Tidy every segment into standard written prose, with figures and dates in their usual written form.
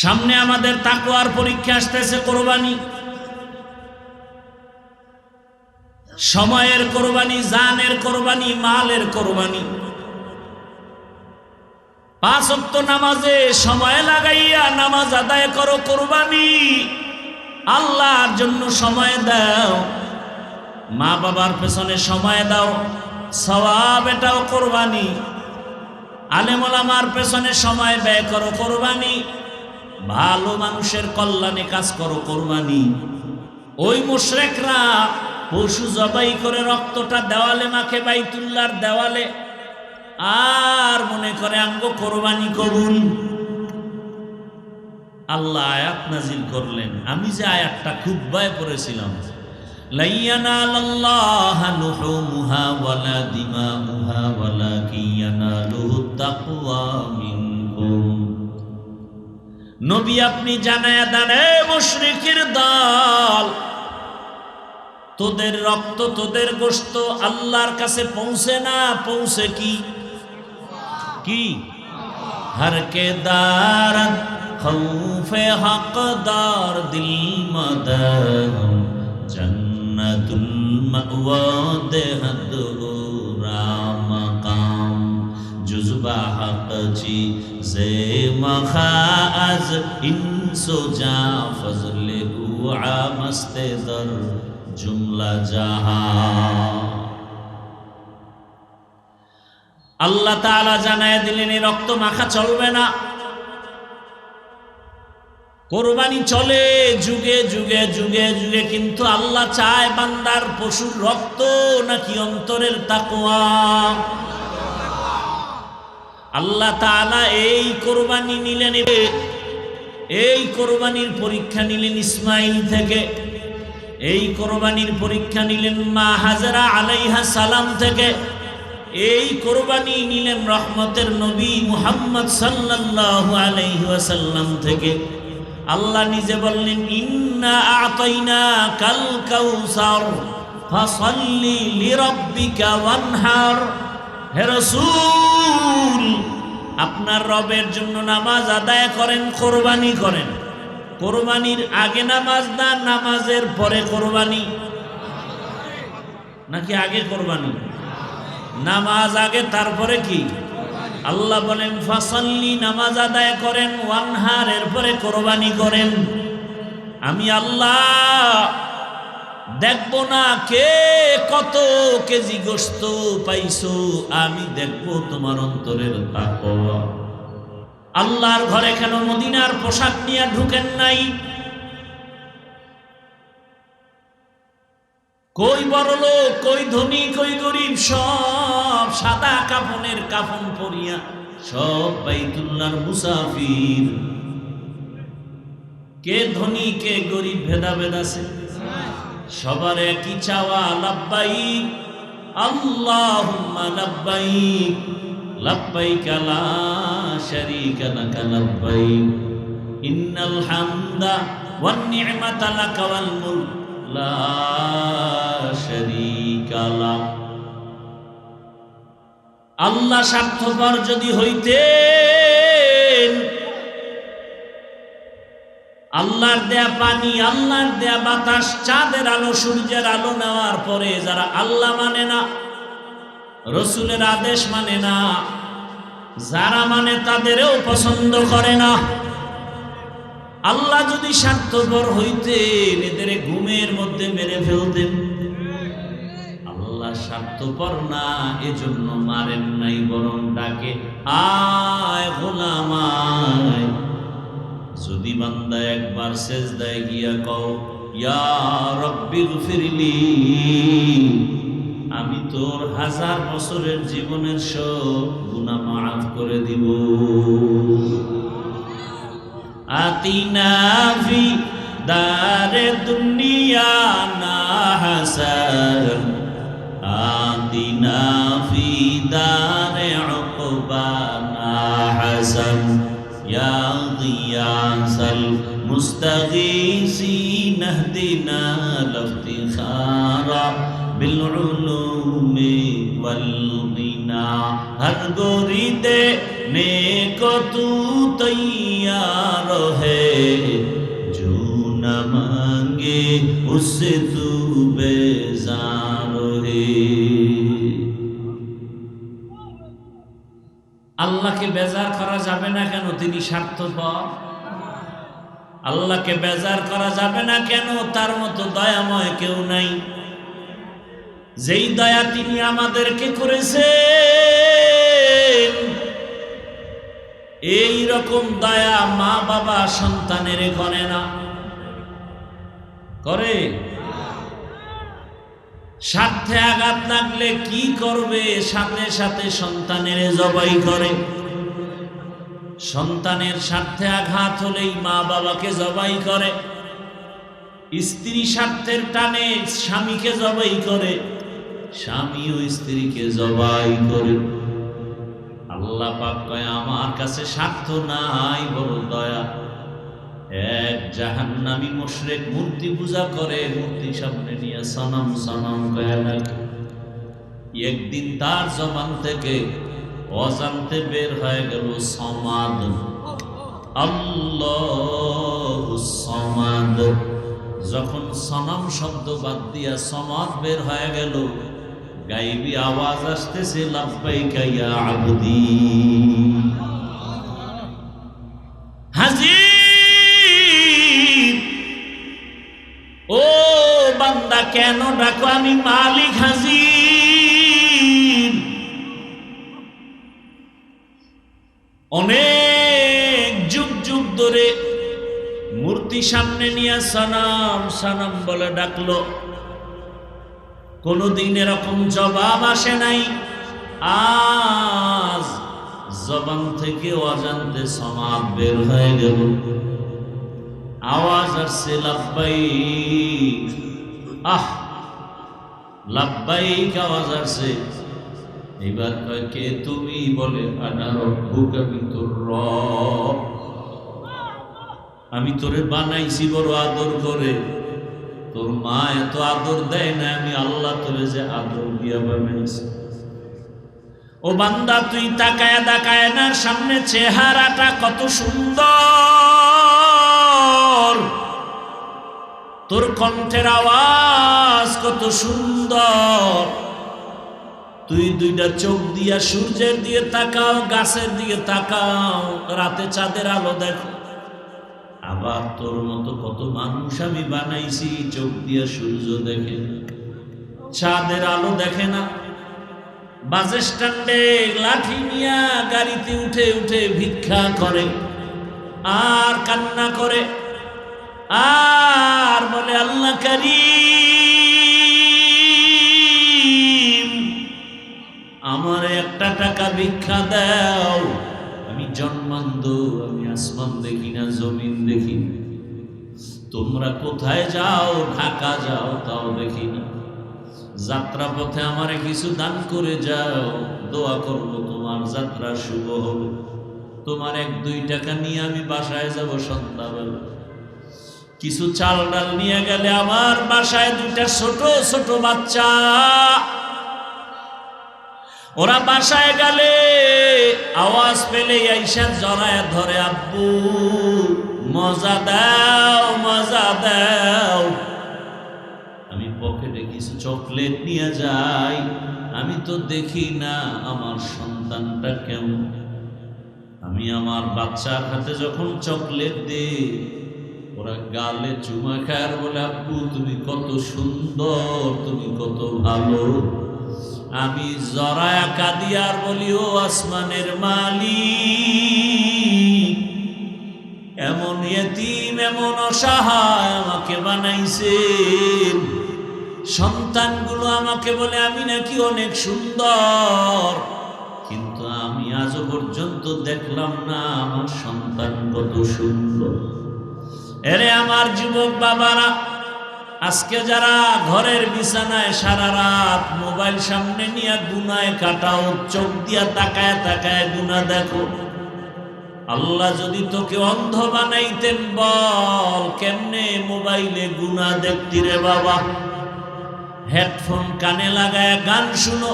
সামনে আমাদের তাকওয়ার পরীক্ষা আসতেছে, কোরবানি, সময়ের কোরবানি, জানের কোরবানি, মালের কোরবানি। 5 ওয়াক্ত নামাজে সময় লাগাইয়া নামাজ আদায় করো, কোরবানি। আল্লাহর জন্য সময় দাও, মা বাবার পেছনে সময় দাও, সওয়াব, এটাও কোরবানি। আলেম ওলামার পেছনে সময় ব্যয় করো, কোরবানি। ভালো মানুষের কল্যাণে কাজ করো, কোরবানি। ওই মুশরিকরা পশু জবাই করে রক্তটা দেওয়ালে মাখে, বাইতুল্লাহর দেওয়ালে, আর মনে করে আমগো কোরবানি কবুল। আল্লাহ আয়াত নাজিল করলেন, আমি যে আয়াতটা খুতবায় পড়েছিলাম, লা ইয়ানালাল্লাহু লুহুমুহা ওয়ালা দিমাউহা ওয়ালাকিন ইয়ানালুহুত তাকওয়া মিনকুম। নবী আপনি জানায়া দেন, এ মুশরিকের দল, তোদের রক্ত, তোদের গোশত আল্লাহর কাছে পৌঁছে না, পৌঁছে কি কি হর কে দারত খৌফে হকদার দিল মদর জন্নতুল মাওয়া দেহদ রামকাম জুজবা হক জি জে মখাজ ইনসো জা ফজলে উআ মস্তে দর জুমলা জাহান। আল্লাহ তাআলা জানায় দিলেন, এই রক্ত মাখা চলবে না, কোরবানি চলে যুগে যুগে যুগে যুগে, কিন্তু আল্লাহ চায় বান্দার পশুর রক্ত নাকি অন্তরের তাকওয়া। আল্লাহ তাআলা এই কোরবানি নিলেন, এই কোরবানির পরীক্ষা নিলেন ইসমাইল থেকে, এই কোরবানির পরীক্ষা নিলেন মা হাজরা আলাইহা সালাম থেকে, এই কোরবানি নিলেন রহমতের নবী মুহাম্মদ সাল্লাল্লাহু আলাইহি ওয়াসাল্লাম থেকে। আল্লাহ নিজে বললেন, ইন্না আ'তাইনাকাল কাউসার ফাসাল্লি লিরাব্বিকা ওয়ানহার। হে রাসূল, আপনার রবের জন্য নামাজ আদায় করেন, কোরবানি করেন। কোরবানির আগে নামাজ না, নামাজের পরে কোরবানি? নাকি আগে কোরবানি? নামাজ আগে, তারপরে কি? আল্লাহ বলেন ফাসাল্লি, নামাজ আদায় করেন, ওয়ানহার, এরপরে কোরবানি করেন। আমি আল্লাহ দেখব না কে কত কেজি গোশত পাইছো, আমি দেখব তোমার অন্তরের তাকওয়া। আল্লাহর ঘরে কেন মদিনার পোশাক নিয়ে ঢুকেন নাই? কই বড়লোক, কই ধনী, কই গরিব, সব সাদা কাফনের কাফন পরিয়া, সব বাইতুল্লাহর মুসাফির। কে ধনী কে গরিব ভেদাভেদ আছে? সবার একই চাওয়া, লাব্বাইক আল্লাহুম্মা লাব্বাইক, লাব্বাইক লা শারীকা লাকা লাব্বাইক, ইন্নাল হামদা ওয়ান নি'মাতা লাকা ওয়াল মুলক লা শারীকা লাক। আল্লাহ স্বার্থপর যদি হইতেন, আল্লাহর দেয়া পানি, আল্লাহর দেয়া বাতাস, চাঁদের আলো, সূর্যের আলো নেওয়ার পরে যারা আল্লাহ মানে না, রসুলের আদেশ মানে না, যারা মানে তাদেরও পছন্দ করে না, আল্লাহ যদি স্বার্থপর হইতেন এদের ঘুমের মধ্যে মেরে ফেলতেন। আল্লাহ স্বার্থপর না, এজন্য মারেন নাই, বরং ডাকে, আয় গোলাম আয়। যদি বান্দা একবার সেজদায় গিয়া কও, ইয়া রব্বি গফিরলি, আমি তোর 1000 বছরের জীবনের সব গুনাহ মাফ করে দিব। আতিনা ফি দারে দুনিয়া না হাসান, আতিনা ফি দারে উকবা না হাসান, ইয়া গিয়াসাল মুস্তাগীসিন ইহদিনা লিফতিখারা বিল উলুমি ওয়াল গিনা। ना हर गोरी देने को तू तैयार है जो न मांगे उससे तू बेजार है। আল্লাহকে বেজার করা যাবে না কেন? তিনি স্বার্থপর। আল্লাহকে বেজার করা যাবে না কেন? তার মতো দয়াময় কেউ নাই। যেই দয়া তিনি আমাদেরকে করেছেন, এই রকম দয়া মা বাবা সন্তানের করে না। করে? স্বার্থে আঘাত লাগলে কি করবে? সাথে সাথে সন্তানের জবাই করে। সন্তানের স্বার্থে আঘাত হলেই মা বাবাকে জবাই করে। স্ত্রী স্বার্থের টানে স্বামীকে জবাই করে, স্বামীও স্ত্রীকে জবাই করে। আল্লাহ পাক কয় আমার কাছে স্বার্থ নাই, বড় দয়া। এক জাহান্নামী মুশরিক মূর্তি পূজা করে, মূর্তি সামনে নিয়ে সনম সনম কয়ে ডাকে। একদিন তার জবান থেকে অজান্তে বের হয়ে গেল সমাদ, আল্লাহু সমাদ। যখন সনম শব্দ বাদ দিয়া সমাদ বের হয়ে গেল, গাইবি আওয়াজ আসতেছে লাব্বাইকা ইয়া আবদি। হাজির, ও বান্দা কেন ডাকো? আমি মালিক হাজির। অনেক যুগ যুগ ধরে মূর্তি সামনে নিয়ে সনম সনম বলে ডাকলো, কোনদিন এরকম জবাব আসে নাই। আজ জবান থেকে অজান্তে সমাদ বের হয়ে গেল, আওয়াজ আসছে লাব্বাইক। আহ, লাব্বাইক আওয়াজ আসছে। এবার কে তুমি? বলে আনা রব্বুকা, আমি তোর রব। আমি তোরে বানাইছি বড় আদর করে, তোর মা এত আদর দেয় না, আমি আল্লাহ তোরে যে আদর দিয়া বানাইছি। ও বান্দা, তুই তাকায় তাকায় না সামনে চেহারাটা কত সুন্দর, তোর কণ্ঠের আওয়াজ কত সুন্দর। তুই দুইটা চোখ দিয়া সূর্যের দিকে তাকাও, গাছের দিকে তাকাও, রাতে চাঁদের আলো দেখো। আবার তোর মতো কত মানুষ আমি বানাইছি, চোখ দিয়া সূর্য দেখে না, চাঁদের আলো দেখে না। বাস স্ট্যান্ডে লাঠি নিয়া গাড়িতে উঠে উঠে ভিক্ষা করে আর কান্না করে আর বলে আল্লাহ কারীম, আমার একটা টাকা ভিক্ষা দাও। আমি জন্মান্ধ, আমি আসমান দেখি না, জমিন দেখি না। তোমরা কোথায় যাও? ঢাকা যাও, তাও দেখি না। যাত্রা পথে আমারে কিছু দান করে যাও, দোয়া করবো তোমার যাত্রা শুভ হবে। তোমার 1-2 টাকা নিয়ে আমি বাসায় যাব সন্ধ্যাবেলা। কিছু চাল ডাল নিয়ে গেলে আমার বাসায় 2টা ছোট ছোট বাচ্চা, ওরা বাসায় গেলে আওয়াজ পেলে আইসা জড়ায় ধরে, আব্বু মজা দাও, মজা দাও। আমি পকেটে কিছু চকলেট নিয়ে যাই, আমি তো দেখি না আমার সন্তানটা কেমন। আমি আমার বাচ্চার হাতে যখন চকলেট দিই, ওরা গালে চুমা খায় আর বলে, আব্বু তুমি কত সুন্দর, তুমি কত ভালো। আমি জড়ায়া কাঁদি আর বলি, ও আসমানের মালিক, এমন ইয়তীম এমন অসহায় আমাকে বানাইছেন। সন্তানগুলো আমাকে বলে আমি নাকি অনেক সুন্দর, কিন্তু আমি আজও পর্যন্ত দেখলাম না আমার সন্তান কত সুন্দর। এরে আমার যুবক বাবারা, আজকে যারা ঘরের বিছানায় সারা রাত মোবাইল সামনে নিয়ে গুনায় কাটাও, চোখ দিয়া তাকায় তাকায় গুনাহ দেখো, আল্লাহ যদি তোকে অন্ধ বানাইতেন, বল কেমনে মোবাইলে গুনাহ দেখতি রে বাবা? হেডফোন কানে লাগায় গান শুনো,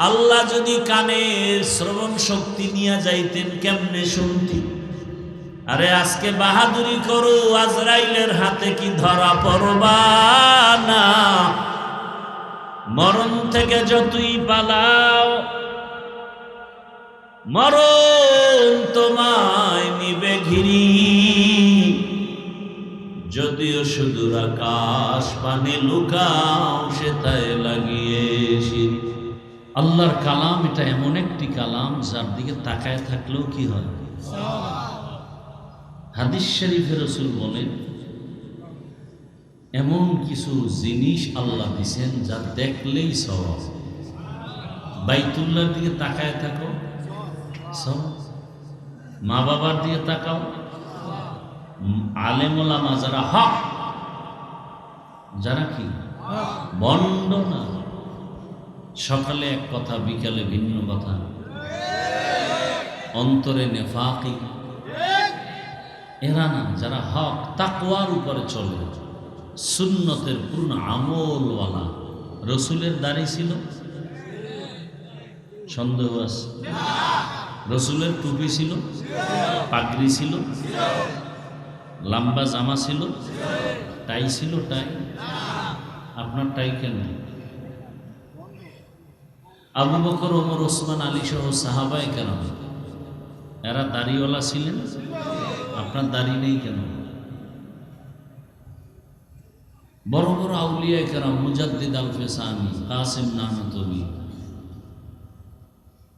আল্লাহ যদি কানের শ্রবণ শক্তি নিয়ে যাইতেন কেমনে শুনতি? আরে আজকে বাহাদুরি করো, আজরাইলের হাতে কি ধরা পড়বা না? মরণ থেকে যতই পালাও, মরণ তোমায় নিবে ঘিরি। যদিও সুদূর আকাশ পানে লুকাও, সেটাই লাগিয়ে সিঁড়ি। আল্লাহর কালাম এটা এমন একটি কালাম যার দিকে তাকায় থাকলেও কি হয়? হাদিস শরীফে রাসূল বলেন, এমন কিছু জিনিস আল্লাহ দিছেন যা দেখলেই সওয়াব। বাইতুল্লাহর দিকে তাকায় থাকো, সওয়াব। মা বাবার দিকে তাকাও, আলেম ওলামা যারা হক, যারা কি বন্ড না, সকালে এক কথা বিকালে ভিন্ন কথা, অন্তরে নেফাকি, এরা না, যারা হক তাকওয়ার উপরে চলে, সুন্নতের পূর্ণ আমলওয়ালা। রসুলের দাড়ি ছিল, সন্দেহ আছে? রসুলের টুপি ছিল, পাগড়ি ছিল, লম্বা জামা ছিল, টাই ছিল, টাই। আপনার টাই কেন? আবু বকর, ওমর, ওসমান, আলী সহ সাহাবায়ে কেরাম এরা দাড়িওয়ালা ছিলেন, আপনার দাড়ি নেই কেন? বড় বড় আউলিয়া কেরাম, মুজাদ্দিদ আল ফেসানি, কাসিম নানতবি,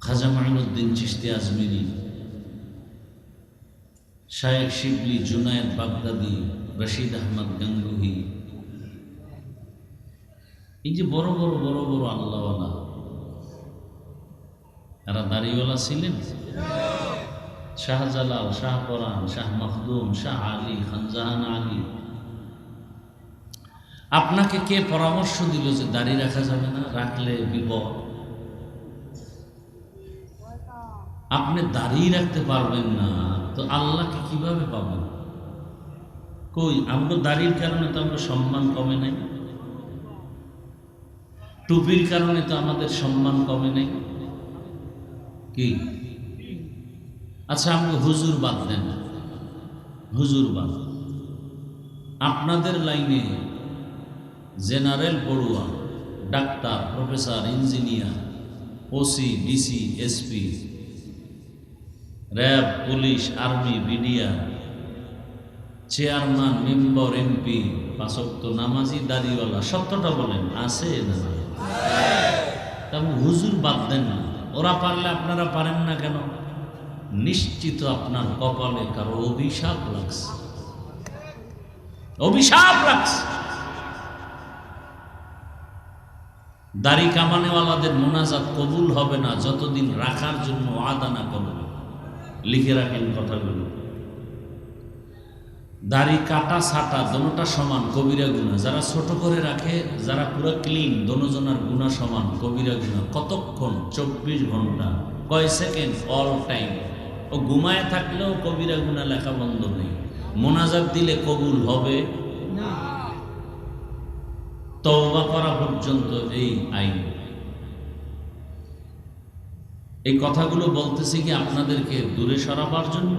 খাজা মাইনুদ্দিন চিশতি আজমিরি, শায়েখ শিবলি, জুনায়েদ বাগদাদি, রশিদ আহমদ গঙ্গুহি, এই যে বড় বড় বড় বড় আল্লাহওয়ালা, এরা দাড়িওয়ালা ছিলেন? শাহজালাল, শাহ পরান, শাহ মখদুম, শাহ আলী, খানজাহান আলী। আপনাকে কে পরামর্শ দিল যে দাড়ি রাখা যাবে না, রাখলে বিপদ? আপনি দাড়ি রাখতে পারবেন না তো আল্লাহকে কিভাবে পাবেন? কই, আমরা দাড়ির কারণে তো আমরা সম্মান কমে নাই, টুপির কারণে তো আমাদের সম্মান কমে নাই কি? আচ্ছা, আমাকে হুজুর বাদ দেন, হুজুর বাদ। আপনাদের লাইনে জেনারেল পড়ুয়া, doctor, professor, engineer, OC, DC, SP, RAB, police, army, BDR, chairman, member, MP, পাঁচ ওয়াক্ত নামাজি, দাড়িওয়ালা, সত্যটা বলেন আছে না? তেমন হুজুর বাদ দেন না। ওরা পারলে আপনারা পারেন না কেন? নিশ্চিত আপনার কপালে কারো অভিশাপ লাগছে, অভিশাপ লাগছে। দাড়ি কামানেওয়ালাদের মোনাজাত কবুল হবে না যতদিন রাখার জন্য ওয়াদা না করবে। লিখে রাখেন কথাগুলো। দাড়ি কাটা ছাটা দোনোটা সমান, কবিরা গুনাহ। যারা ছোট করে রাখে, যারা পুরো ক্লিন, দোনোজনার গুনাহ সমান, কবিরা গুনাহ। কতক্ষণ? 24 ঘন্টা, কয় সেকেন্ড, অল টাইম। ও ঘুমায় থাকলেও কবিরা গুনাহ লেখা বন্ধ নেই। মোনাজাত দিলে কবুল হবে না, তওবা করা পর্যন্ত এই আইন। এই কথাগুলো বলতেছি কি আপনাদেরকে দূরে সরাবার জন্য?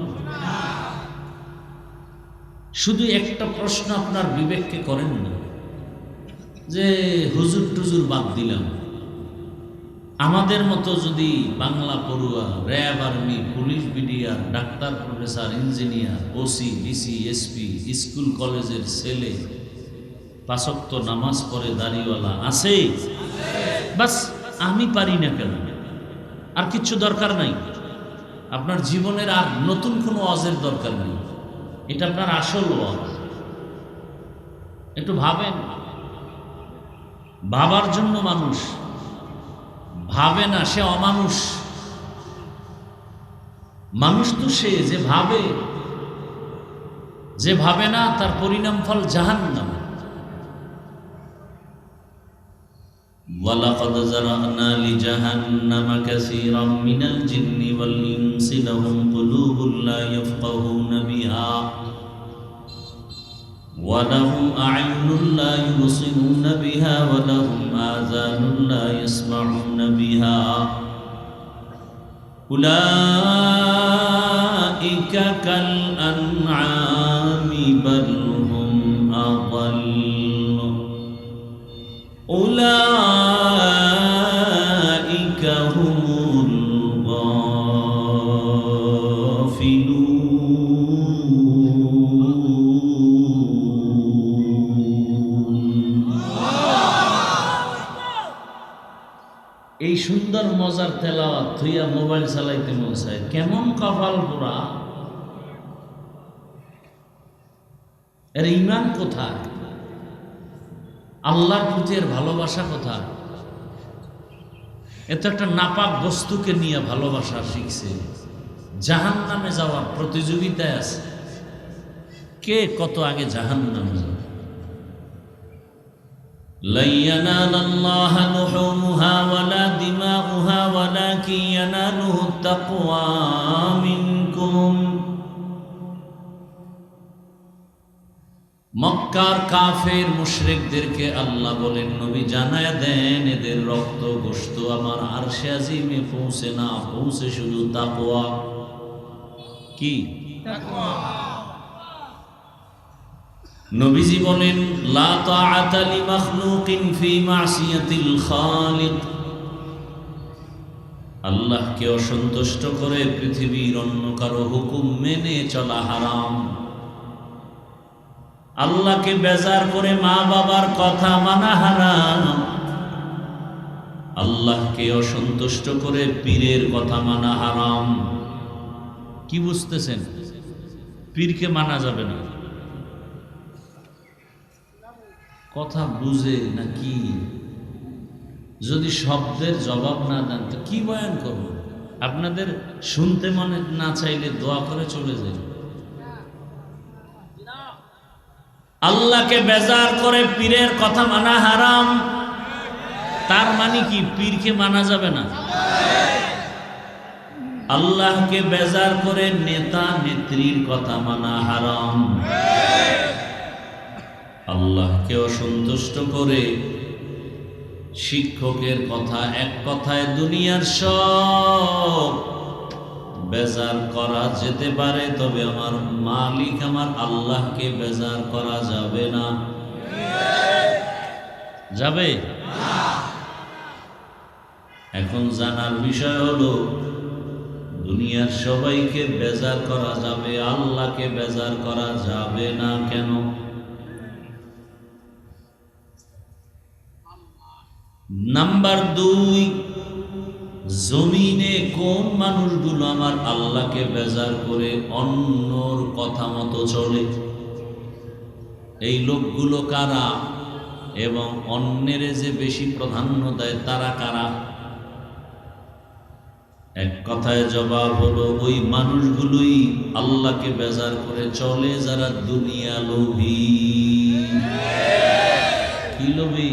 শুধু একটা প্রশ্ন আপনার বিবেককে করেন না যে হুজুর টুজুর বাদ দিলাম, আমাদের মতো যদি বাংলা পড়ুয়া, RAB, army, police, BDR, doctor, professor, engineer, OC, DC, SP, school কলেজের ছেলে, পাঁচ ওয়াক্ত নামাজ পড়ে, দাড়িওয়ালা আছে, বাস আমি পারি না কেন? আর কিচ্ছু দরকার নাই আপনার জীবনের, আর নতুন কোনো ওয়াজের দরকার নেই। এটা আপনার আসল ওয়াজ। একটু ভাবেন। ভাবার জন্য মানুষ ভাবে না, সে অমানুষ। মানুষ তো সে যে ভাবে, যে ভাবে না তার পরিণাম ফল জাহান্নাম। ওয়ালাকাদ যারানা লিজাহান্নামা কাসীরাম মিনাল জিন্নি ওয়াল ইনসি লাহুম কুলুবুন লা ইয়াফকাহুনা বিহা ولهم أعين لا يبصرون بها ولهم آذان لا يسمعون بها أولئك كالأنعام بل هم أضل أولئك هم الغافلون এই সুন্দর মজার তেলাওয়াত থুইয়া মোবাইল চালাইতে মন চায়, কেমন কপাল পোড়া! এর ঈমান কোথায়? আল্লাহর প্রতি এর ভালোবাসা কোথায়? এত একটা নাপাক বস্তুকে নিয়ে ভালোবাসা শিখছে, জাহান্নামে যাওয়ার প্রতিযোগিতায় আছে। কে কত আগে জাহান্নামে যাবে? لن ينال الله لحومها ولا دماؤها ولكن يناله التقوى منكم। মক্কার কাফের মুশরিকদেরকে আল্লাহ বলেন, নবী জানায়া দেন এদের রক্ত গোশত আমার আরশে আজিমে পৌঁছে না, পৌঁছে শুধু তাকওয়া। কি তাকওয়া? নবীজি বলেন, লা তাআতা লিমাখলুকিন ফি মাসিয়াতিল খালিক। আল্লাহকে অসন্তুষ্ট করে পৃথিবীর অন্য কারো হুকুম মেনে চলা হারাম। আল্লাহকে বেজার করে মা বাবার কথা মানা হারাম। আল্লাহকে অসন্তুষ্ট করে পীরের কথা মানা হারাম। কি বুঝতেছেন? পীরকে মানা যাবে না, কথা বুঝে নাকি? যদি শব্দের জবাব না দেন তো কি বয়ান করব? আপনাদের শুনতে মনে না চাইলে দোয়া করে চলে যাই। আল্লাহকে বেজার করে পীরের কথা মানা হারাম। তার মানে কি পীরকে মানা যাবে না? আল্লাহকে বেজার করে নেতা নেত্রীর কথা মানা হারাম। আল্লাহকে অসন্তুষ্ট করে শিক্ষকের কথা, এক কথায় দুনিয়ার সব বেজার করা যেতে পারে, তবে আমার মালিক আমার আল্লাহকে বেজার করা যাবে না। যাবে? এখন জানার বিষয় হলো, দুনিয়ার সবাইকে বেজার করা যাবে, আল্লাহকে বেজার করা যাবে না কেন? নাম্বার 2, জমিনে কোন মানুষগুলো আমার আল্লাহকে বেজার করে অন্যর কথা মতো চলে? এই লোকগুলো কারা এবং অন্যের যে বেশি প্রাধান্য দেয় তারা কারা? এক কথায় জবাব হলো, ওই মানুষগুলোই আল্লাহকে বেজার করে চলে যারা দুনিয়া লোভী। কি লোভী?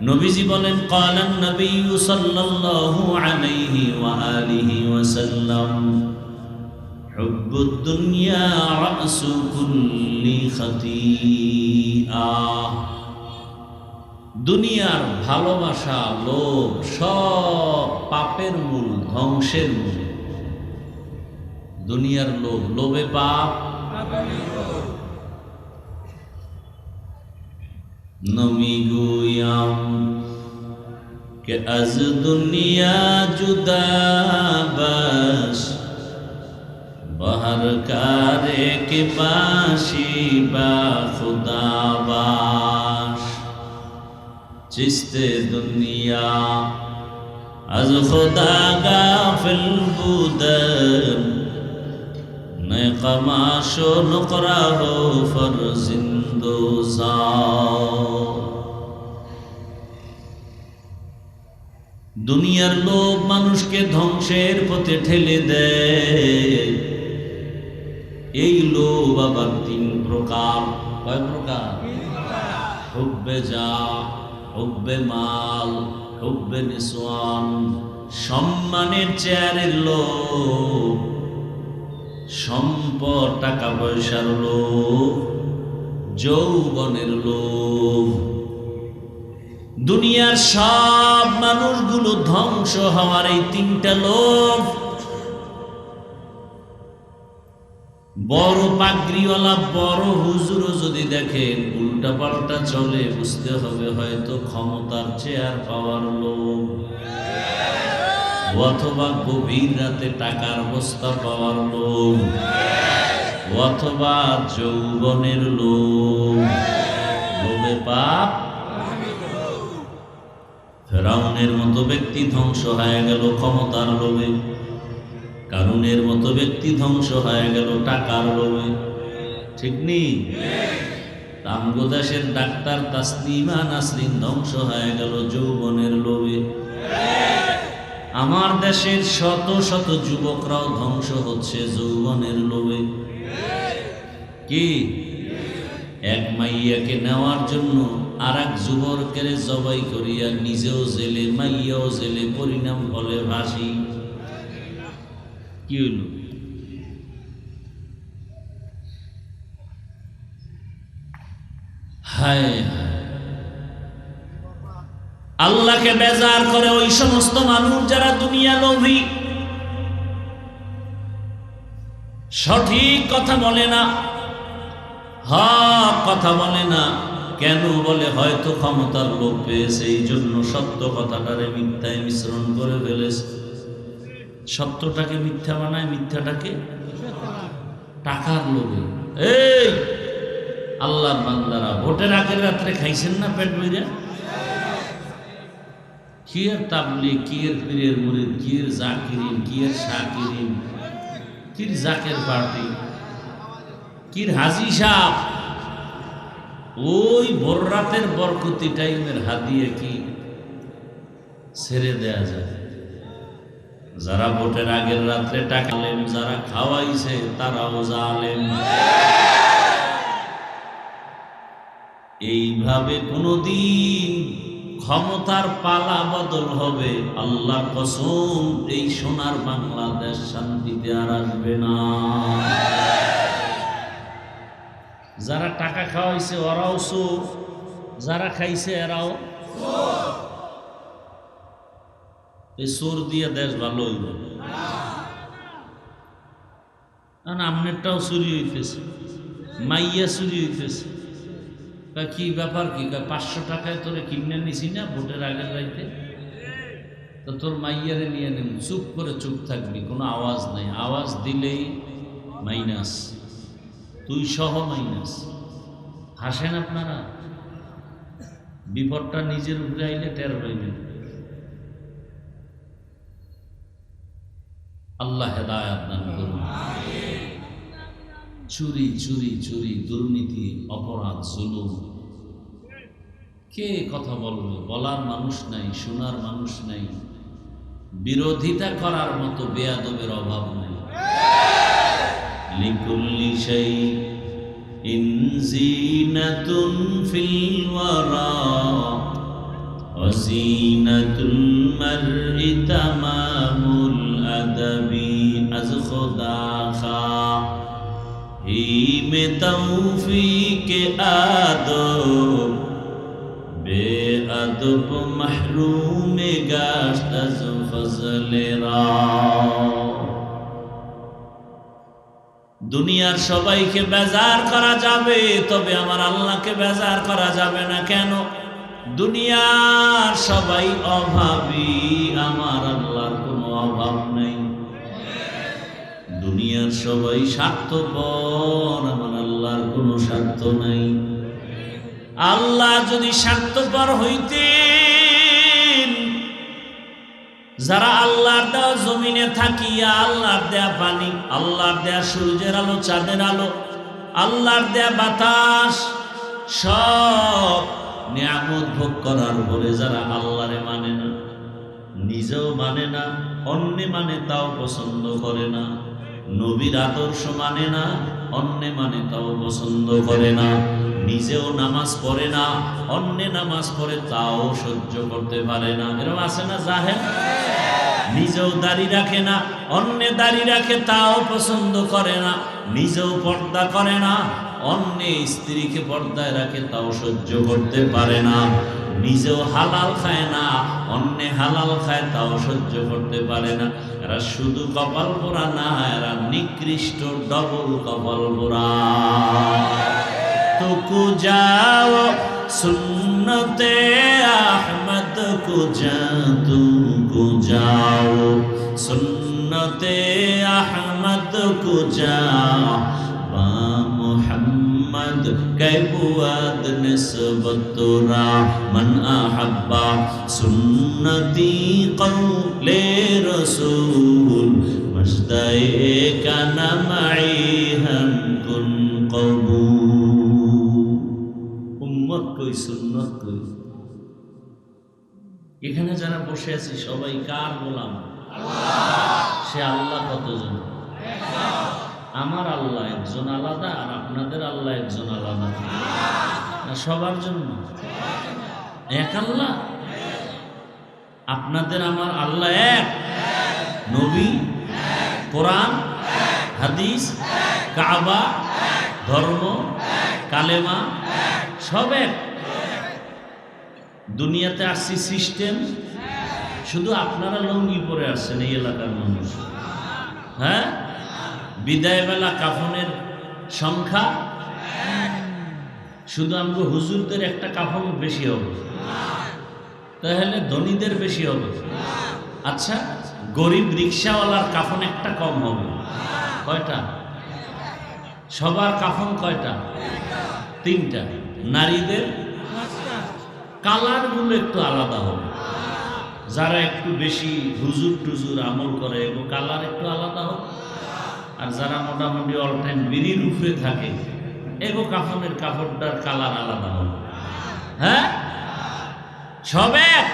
নবীজি বলেন, ক্বালান নবী সাল্লাল্লাহু আলাইহি ওয়া আলিহি ওয়াসাল্লাম, হুব্বুদ দুনিয়া রাসু কুল্লি খাতিআ। দুনিয়ার ভালোবাসা, লোভ সব পাপের মূল, ধ্বংসের মূল। দুনিয়ার লোভ, লোভে পাপ। নমি গুয়াম কে আজ দুনিয়া জুদা বাস, বাহার কারে কে বাসি বা খুদা বাস। চিস্তে দুনিয়া আজ খুদা গাফিল বুদন, নে কমাশো নুকরা হো ফরজিন্দো যাও। দুনিয়ার লোভ মানুষকে ধ্বংসের পথে ঠেলে দেয়। এই লোভ আবার 3 প্রকার। কয় প্রকার? হুব্বে যা, হুব্বে মাল, হুব্বে নিসওয়ান। সম্মানের চেয়ারের লোভ, সম্পদ, টাকা পয়সার লোভ, যৌবনের লোভ। দুনিয়ার সব মানুষগুলো ধ্বংস হওয়ার এই তিনটা লোভ। বড় পাগড়িওয়ালা বড় হুজুরও যদি দেখেন উল্টা পাল্টা চলে, বুঝতে হবে হয়তো ক্ষমতার চেয়ার পাওয়ার লোভ, অথবা গভীর রাতে টাকার বস্তা পাওয়ার লোভ, অথবা যৌবনের লোভ। লোভে পাপ। ফেরাউনের মতো ব্যক্তি ধ্বংস হয়ে গেল ক্ষমতার লোভে, কারুনের মতো ব্যক্তি ধ্বংস হয়ে গেল টাকার লোভে। ঠিক নেই? আমগোদাসের ডাক্তার তাসলিমা নাসরিন ধ্বংস হয়ে গেল যৌবনের লোভে। আমার দেশের শত শত যুবকরাও ধ্বংস হচ্ছে যৌবনের লোভে। কি? এক মাইয়াকে নেওয়ার জন্য আর এক যুবকের জবাই করিয়া নিজেও জেলে, মাইয়াও জেলে, পরিণাম ফলে ভাসি। কি হইল? হায় হায়, আল্লাহকে বেজার করে ওই সমস্ত মানুষ যারা দুনিয়া লোভী, সঠিক কথা বলে না, হক কথা বলে না। কেন বলে? হয়তো ক্ষমতার লোভ পেয়েছে, এই জন্য সত্য কথাটারে মিথ্যায় মিশ্রণ করে ফেলেছে। সত্যটাকে মিথ্যা বানায়, মিথ্যাটাকে টাকার লোভে। এই আল্লাহর বান্দারা, ভোটের আগের রাত্রে খাইছেন না পেট বইরা? কি এর তাবলিগ, কি এর পীরের মুরিদ, কি এর জাকিরিন, কি এর শাকিরিন, কি জাকের পার্টি, কি হাজি সাহেব। ওই ভোর রাতের বরকতি টাইমের হাদিয়ে কি ছেড়ে দেয়া যায়? যারা ভোটের আগের রাত্রে টাকা লেন, যারা খাওয়াইছে তারাও জালেম। এইভাবে কোনদিন ক্ষমতার পালা বদল হবে, আল্লাহর কসম, এই সোনার বাংলাদেশ শান্তিতে আর আসবে না। যারা টাকা খাওয়াইছে ওরাও চোর, যারা খাইছে এরাও। এই চোর দিয়ে দেশ ভালো হইল। আমনেরটাও চুরি হইতেছে, মাইয়া চুরি হইতেছে। কি ব্যাপার? কি 500 টাকায় তোরে কিনে নিছি না ভোটের আগের রাইতে, তো তোর মাইয়ারে নিয়ে নেন। চুপ করে চুপ থাকবি, কোনো আওয়াজ নাই। আওয়াজ দিলেই মাইনাস, তুই সহ মাইনাস। হাসেন আপনারা? বিপদটা নিজের উপরে আইলে টের পাইবেন। আল্লাহ হেদায়েত দান করুন। চুরি চুরি চুরি, দুর্নীতি, অপরাধ, জুলুম, কে কথা বলবে? বলার মানুষ নাই, শোনার মানুষ নাই, বিরোধিতা করার মতো বেয়াদবের অভাব নাই। লিকুল্লি শাইইন জিনাতুন ফিল ওয়ারা ওয়া জিনাতুল মারই তামামুল আদাবি। আজ খোদা খা में तौफीक आदब बेअदब महरूम गाश्त अज फजल रा। দুনিয়ার সবাইকে বেজার করা যাবে, তবে আমার আল্লাহকে বেজার করা যাবে না। কেন? দুনিয়ার সবাই অভাবী, আমার আল্লাহর কোনো অভাব নেই। দুনিয়ার সবাই স্বার্থপর, আমার আল্লাহর কোনো স্বার্থ নাই। আল্লাহ যদি স্বার্থপর হইতেন, যারা আল্লাহর দেওয়া জমিনে থাকিয়া, আল্লাহর দেয়া পানি, আল্লাহর দেয়া সূর্যের আলো, চাঁদের আলো, আল্লাহর দেয়া বাতাস, সব নিয়ামত ভোগ করার পরে যারা আল্লাহরে মানে না, নিজেও মানে না, অন্য মানে তাও পছন্দ করে না, নবীর আদর্শ মানে না, অন্য মানে তাও পছন্দ করে না, নিজেও নামাজ পড়ে না, অন্য নামাজ পড়ে তাও সহ্য করতে পারে না। এরকম আছে না জাহেল? নিজেও দাড়ি রাখে না, অন্যে দাড়ি রাখে তাও পছন্দ করে না, নিজেও পর্দা করে না, অন্যে স্ত্রীকে পর্দায় রাখে তাও সহ্য করতে পারে না, নিজেও হালাল খায় না, অন্যে হালাল খায় তাও সহ্য করতে পারে না। এরা শুধু কপাল পোড়া না, এরা নিকৃষ্ট ডবল কপাল পোড়া। তো কুজাও সুন্নতে আহমদ কুজা, তু কুজাও সুন্নতে আহমদ কুজা, বা মুহাম্মদ कैबुआद निस्बतुरा मन अहब्बा सुन्नती कौले रसूल मजदाए काना माई हम कुन कबूल। उम्मत कोई सुन्नत कोई। এখানে যারা বসে আছি সবাই কার গোলাম? সে আল্লাহ কতজন? আমার আল্লাহ একজন আলাদা, আর আপনাদের আল্লাহ একজন আলাদা না? সবার জন্য এক আল্লাহ। আপনাদের আমার আল্লাহ এক, নবী, কোরআন, হাদিস, কাবা, ধর্ম, কালেমা সব এক। দুনিয়াতে আসছি সিস্টেম, শুধু আপনারা লঙ্গি পরে আসছেন এই এলাকার মানুষ। হ্যাঁ, বিদায় বেলা কাফনের সংখ্যা শুধু আমগো হুজুরদের একটা কাফন বেশি হবে, তাহলে ধনীদের বেশি হবে। আচ্ছা, গরিব রিক্সাওয়ালার কাফন একটা কম হবে। কয়টা? সবার কাফন কয়টা? তিনটা। নারীদের কালারগুলো একটু আলাদা হবে। যারা একটু বেশি হুজুর টুজুর আমল করে এগো কালার একটু আলাদা হবে, আর যারা মোটামুটি অল টাইম বিড়ির উপরে থাকে এগো কাফনের কাপড়টার কালার আলাদা হবে। হ্যাঁ, সব এক।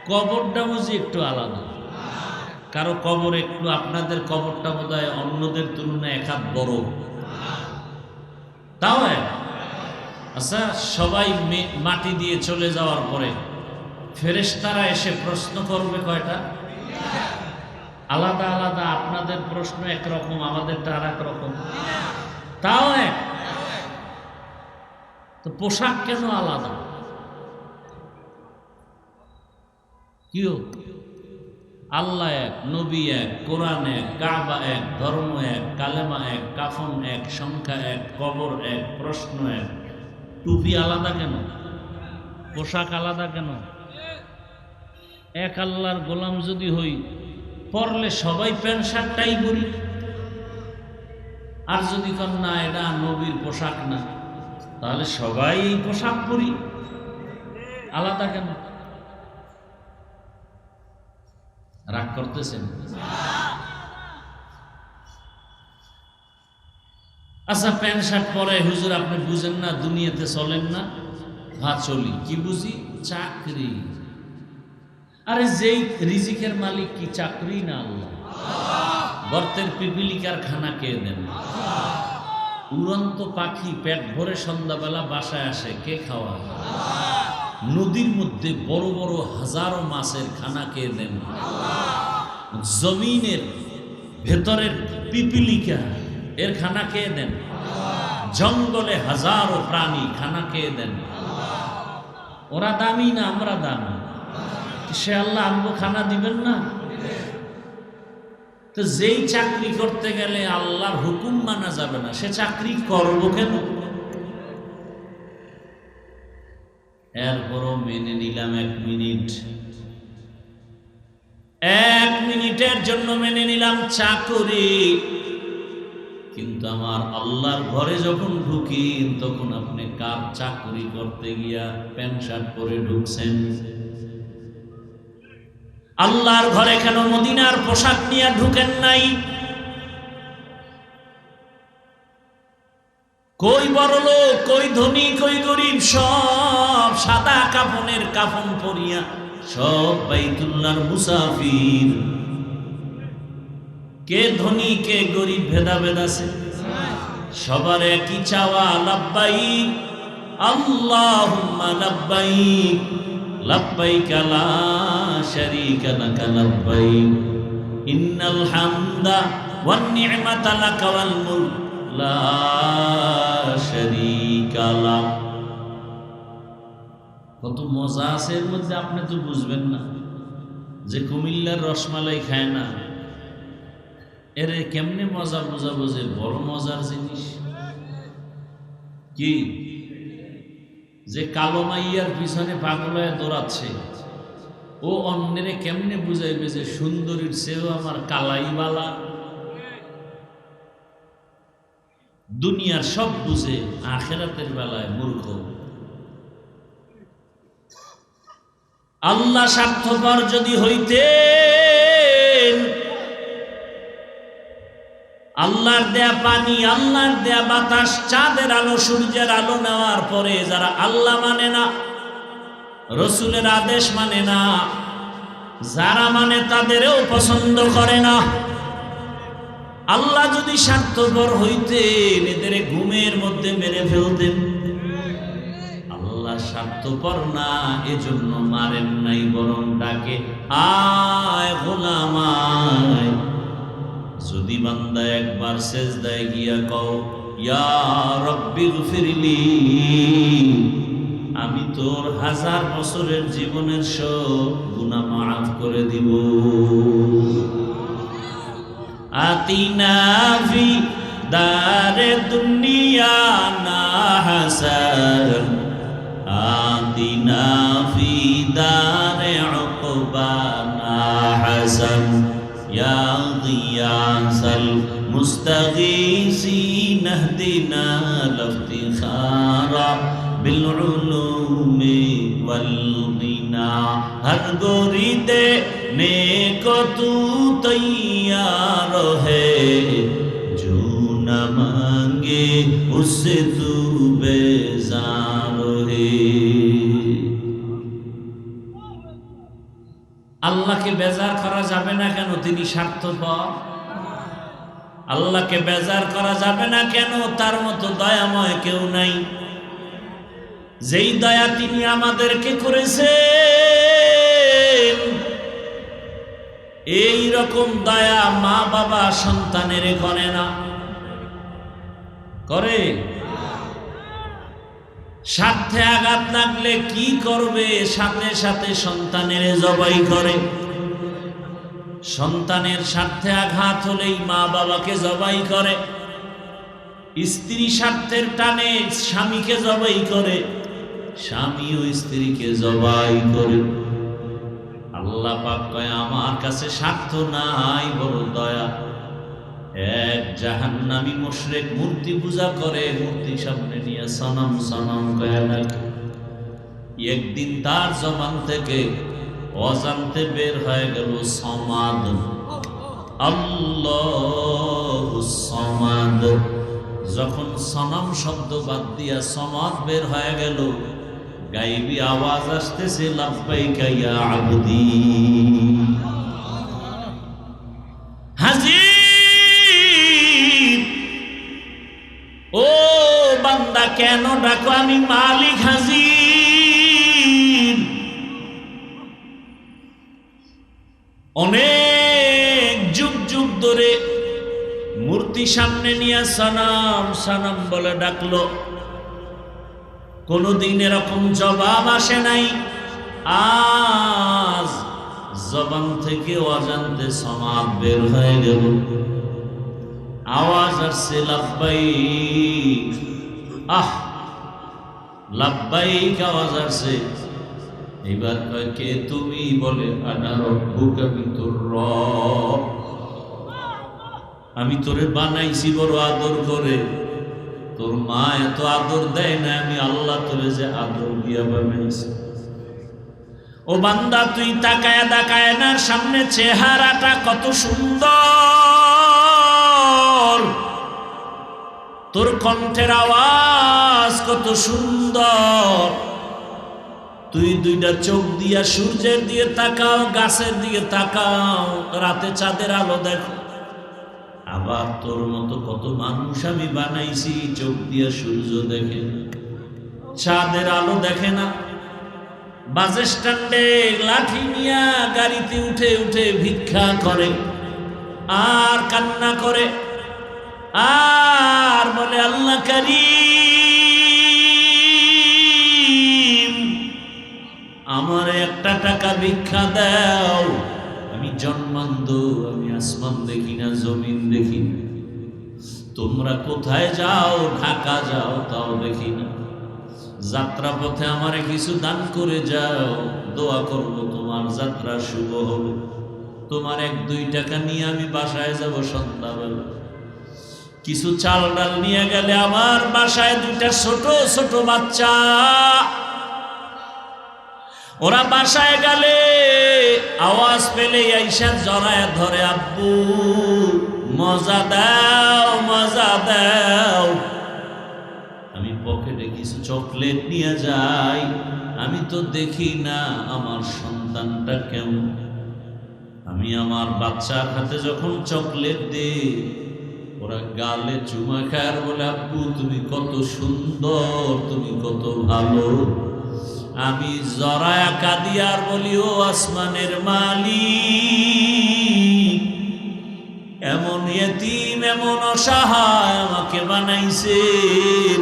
কবরটা বুঝি একটু আলাদা, কারো কবর একটু, আপনাদের কবরটা বোধহয় অন্যদের তুলনায় এক হাত বড়, তাও এক। আচ্ছা, সবাই মাটি দিয়ে চলে যাওয়ার পরে ফেরেশতারা এসে প্রশ্ন করবে কয়টা? আলাদা আলাদা। আপনাদের প্রশ্ন একরকম, আমাদেরটা আর এক রকম, তাও এক। তো পোশাক কেন আলাদা? কিও? আল্লাহ এক, নবী এক, কোরআন এক, কাবা এক, ধর্ম এক, কালেমা এক, কাফন এক, সংখ্যা এক, কবর এক, প্রশ্ন এক। টুপি আলাদা কেন? পোশাক আলাদা কেন? এক আল্লাহর গোলাম যদি হই, পরলে সবাই প্যান্ট শার্টটাই পরি। আর যদি কন না এটা নবীর পোশাক না, তাহলে সবাই এই পোশাক পরি। আলাদা কেন? রাগ করতেছেন? আচ্ছা, প্যান্ট শার্ট পরে হুজুর আপনি বুঝেন না, দুনিয়াতে চলেন না? হ্যাঁ চলি। কি বুঝি? চাকরি। আরে যেই রিজিকের মালিক কি চাকরি না আল্লাহ? গর্তের পিপিলিকার খানা কে দেন? উড়ন্ত পাখি পেট ভরে সন্ধ্যাবেলা বাসায় আসে, কে খাওয়া? নদীর মধ্যে বড় বড় হাজারো মাছের খানা কে দেন? জমিনের ভেতরের পিপিলিকা এর খানা কে দেন? জঙ্গলে হাজারো প্রাণী খানা কে দেন? ওরা দামি না আমরা দামি? সে আল্লাহ আমগো খানা দিবেন না? তো যেই চাকরি করতে গেলে আল্লাহর হুকুম মানা যাবে না, সে চাকরি করবো কেন? এরপরও মেনে নিলাম 1 মিনিট, 1 মিনিটের জন্য মেনে নিলাম চাকরি। কিন্তু আমার আল্লাহর ঘরে যখন ঢুকি, তখন আপনি কার চাকরি করতে গিয়া প্যান্ট শার্ট পরে ঢুকছেন? আল্লাহর ঘরে কেন মদিনার পোশাক নিয়ে ঢুকেন নাই? কই বড় লোক, কই ধনী, কই গরিব, সব সাদা কাফনের কাফন পরিয়া সব বাইতুল্লাহর মুসাফির। কে ধনী কে গরিব ভেদাভেদ আছে? সবার একই চাওয়া, লাব্বাইক আল্লাহুম্মা লাব্বাইক, লাব্বাইক লা শারীকা লাকা লাব্বাইক ইন্নাল হামদা ওয়ান নি'মাতা লাকা ওয়াল মুলক লা শারীকা লাক। কত মজা আছে এর মধ্যে, আপনি তো বুঝবেন না। যে কুমিল্লার রসমালাই খায় না, এর কেমনে মজা বোঝাবো যে বড় মজার জিনিস কি? যে কালো মাইয়ার পিছনে পাগল হয়ে দৌড়াচ্ছে, ও অন্যেরে কেমনে বুঝাইবে যে সুন্দরীর চেয়েও আমার কালাই বালা? দুনিয়ার সব বুঝে, আখেরাতের বেলায় মূর্খ। আল্লাহ স্বার্থপর যদি হইতেন, আল্লাহর দেয়া পানি, আল্লাহর দেয়া বাতাস, চাঁদের আলো, সূর্যের আলো নেওয়ার পরে যারা আল্লাহ মানে না, রসুলের আদেশ মানে না, যারা মানে তাদেরও পছন্দ করে না, আল্লাহ যদি স্বার্থপর হইতেন এদের ঘুমের মধ্যে মেরে ফেলতেন। আল্লাহ স্বার্থপর না, এজন্য মারেন নাই, বরং ডাকে আয় গোলাম আয়। যদি বান্দা একবার সেজদায় গিয়া কও ইয়া রব্বি গফিরলি, আমি তোর 1000 বছরের জীবনের সব গুনাহ মাফ করে দিব। আতিনা ফি দারে দুনিয়া না হাসান, আতিনা ফি দারে উকবা না হাসান, ইয়া গিয়াসাল মুস্তাগীসিন ইহদিনা লিফতিখারা বিল উলুমি ওয়াল গিনা। হর গোরি দেনে কো তু তৈয়ার है, जो न मांगे उससे तू बेजार है। আল্লাহকে বেজার করা যাবে না কেন? তিনি স্বার্থপর। আল্লাহকে বেজার করা যাবে না কেন? তার মতো দয়াময় কেউ নাই। যেই দয়া তিনি আমাদেরকে করেছেন, এই রকম দয়া মা বাবা সন্তানের করে না। করে? স্বার্থে আঘাত লাগলে কি করবে? সাথে সাথে সন্তানের জবাই করে। সন্তানের স্বার্থে আঘাত হলেই মা বাবাকে জবাই করে। স্ত্রী স্বার্থের টানে স্বামীকে জবাই করে, স্বামীও স্ত্রীকে জবাই করে। আল্লাহ পাক কয় আমার কাছে স্বার্থ নাই, বড় দয়া। এক জাহান্নামী মুশরিক মূর্তি পূজা করে, মূর্তি সামনে নিয়ে সনম সনম কয়া লাগে। একদিন তার জবান থেকে অজান্তে বের হয়ে গেল সমাদ, আল্লাহু সমাদ। যখন সনম শব্দ বাদ দিয়া সমাদ বের হয়ে গেল, গাইবি আওয়াজ আসতেছে লাব্বাইকা ইয়া আবদি। হাজির, ও বান্দা কেন ডাকো? আমি মালিক হাজির। অনেক যুগ যুগ ধরে মূর্তি সামনে নিয়ে সনম সনম বলে ডাকলো, কোনদিন এরকম জবাব আসে নাই। আজ জবান থেকে অজান্তে সমাদ বের হয়ে গেল, আওয়াজ আসছে লাব্বাইক। আহ, লাব্বাইক আওয়াজ আসছে। এবার কয় কে তুমি? বলে আনা রব্বুকা, আমি তোর রব। আমি তোরে বানাইছি বড় আদর করে, তোর মা এত আদর দেয় না, আমি আল্লাহ তোরে যে আদর দিয়া বানাইছি। ও বান্দা, তুই তাকায় তাকায় না, সামনে চেহারাটা কত সুন্দর, তোর কণ্ঠের আওয়াজ কত সুন্দর। তুই দুইটা চোখ দিয়া সূর্যের দিকে তাকাও, গাছের দিকে তাকাও, রাতে চাঁদের আলো দেখো। আবার তোর মতো কত মানুষ আমি বানাইছি, চোখ দিয়া সূর্য দেখে না, চাঁদের আলো দেখে না। বাস স্ট্যান্ডে লাঠি নিয়ে গাড়িতে উঠে উঠে ভিক্ষা করে আর কান্না করে আর বলে আল্লাহ কারীম আমার একটা টাকা ভিক্ষা দাও, আমি জন্মান্ধ, আমি আসমান দেখি না, জমিন দেখি না, তোমরা কোথায় যাও, ঢাকা যাও তাও দেখি না, যাত্রা পথে আমারে কিছু দান করে যাও, দোয়া করব তোমার যাত্রা শুভ হবে, তোমার 1-2 টাকা নিয়ে আমি বাসায় যাব সন্ধ্যাবেলা, কিছু চাল ডাল নিয়ে গেলে আমার বাসায় 2টা ছোট ছোট বাচ্চা, ওরা বাসায় গেলে আওয়াজ পেলে আইসা জড়ায় ধরে, আব্বু মজা দাও মজা দাও। আমি পকেটে কিছু চকলেট নিয়ে যাই, আমি তো দেখি না আমার সন্তানটা কেমন, আমি আমার বাচ্চার হাতে যখন চকলেট দিই ওরা গালে চুমা খায় বলে, আব্বু তুমি কত সুন্দর, তুমি কত ভালো। আমি জড়ায়া কাঁদি আর বলি, ও আসমানের মালিক, এমন ইয়তীম এমন অসহায় আমাকে বানাইছেন,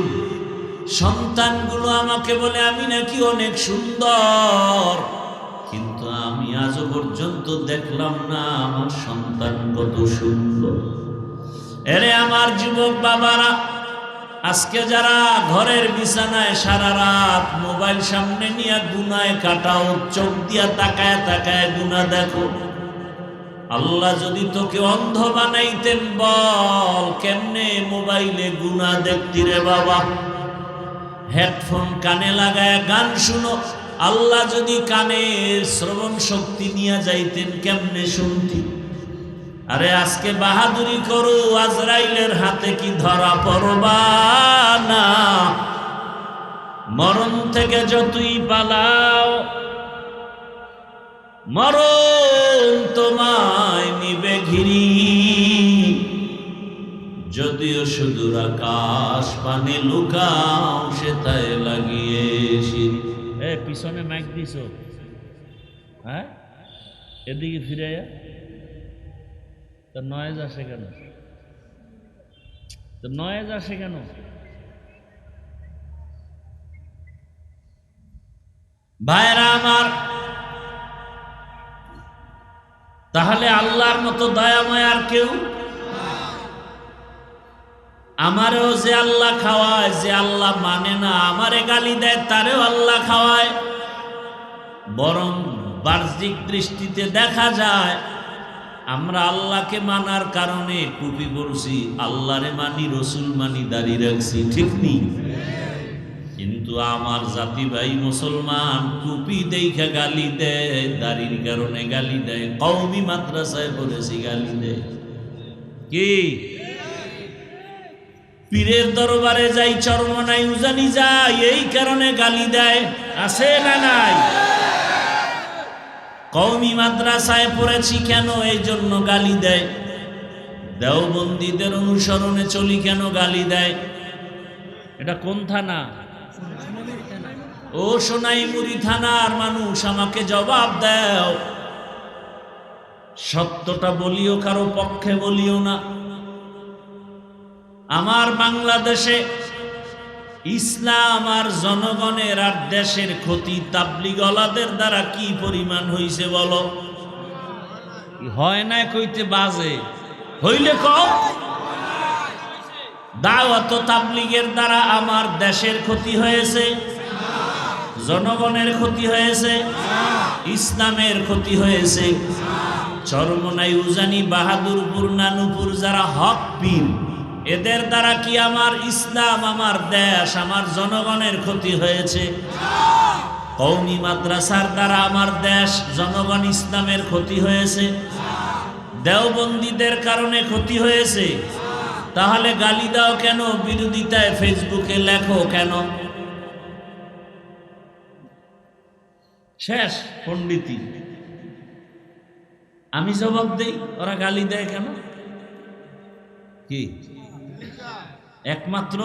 সন্তানগুলো আমাকে বলে আমি নাকি অনেক সুন্দর, কিন্তু আমি আজও পর্যন্ত দেখলাম না আমার সন্তান কত সুন্দর। এরে আমার যুবক বাবারা, আজকে যারা ঘরের বিছানায় সারা রাত মোবাইল সামনে নিয়ে গুনায় কাটাও, চোখ দিয়া তাকায় তাকায় গুনাহ দেখো, আল্লাহ যদি তোকে অন্ধ বানাইতেন বল কেমনে মোবাইলে গুনাহ দেখতি রে বাবা? হেডফোন কানে লাগায় গান শুনো, আল্লাহ যদি কানের শ্রবণ শক্তি নিয়ে যাইতেন কেমনে শুনতি? আরে আজকে বাহাদুরি করো, আজরাইলের হাতে কি ধরা পড়বা না? মরণ থেকে যতই পালাও মরণ তোমায় নিবে ঘিরি, যদিও সুদূর আকাশ পানে লুকাও সেটায় লাগিয়ে সিঁড়ি। পিছনে মাইক দিছ, হ্যাঁ এদিকে ফিরে তো নয়েজ আসে কেন? তো নয়েজ আসে কেন? ভাইরা আমার, তাহলে আল্লাহর মতো দয়াময় আর কেউ? আমারেও যে আল্লাহ খাওয়ায়, যে আল্লাহ মানে না আমারে গালি দেয় তারেও আল্লাহ খাওয়ায়। বরং বাহ্যিক দৃষ্টিতে দেখা যায় আমরা আল্লাহকে মানার কারণে টুপি পরছি, আল্লাহরে মানি, রসুল মানি, দাড়ি রাখছি, ঠিক নেই? কিন্তু আমার জাতি ভাই মুসলমান টুপি দেখে গালি দেয়, দাড়ির কারণে গালি দেয়, কওমি মাদ্রাসায় পড়েছি গালি দেয়। কি পীরের দরবারে যাই, চরমনাই উজানি যাই, এই কারণে গালি দেয়, আছে না নাই? কওমি মাদ্রাসায় পড়েছি কেন, এই জন্য গালি দেয়। দেওবন্দীদের অনুসরণে চলি কেন, গালি দেয়। এটা কোন থানা? ও সোনাইমুড়ি থানার মানুষ, আমাকে জবাব দাও। সত্যটা বলিও, কারো পক্ষে বলিও না। আমার বাংলাদেশে ইসলাম আর জনগণের আর দেশের ক্ষতি তাবলিগওয়ালাদের দ্বারা কি পরিমাণ হইছে বলো? হয় না কইতে বাজে, হইলে কও। দাওয়াত তাবলিগের দ্বারা আমার দেশের ক্ষতি হয়েছে, জনগণের ক্ষতি হয়েছে, ইসলামের ক্ষতি হয়েছে। চরমনাই, উজানি, বাহাদুরপুর, নানুপুর যারা হক পীর, এদের দ্বারা কি আমার ইসলাম, আমার দেশ, আমার জনগণের ক্ষতি হয়েছে? কওমি মাদ্রাসার দ্বারা আমার দেশ, জনগণ, ইসলামের ক্ষতি হয়েছে? দেওবন্দীদের কারণে ক্ষতি হয়েছে? তাহলে গালি দাও কেন, বিরোধিতায় ফেসবুকে লেখো কেন? শেষ পণ্ডিতি। আমি জবাব দেই, ওরা গালি দেয় কেন? কি একমাত্র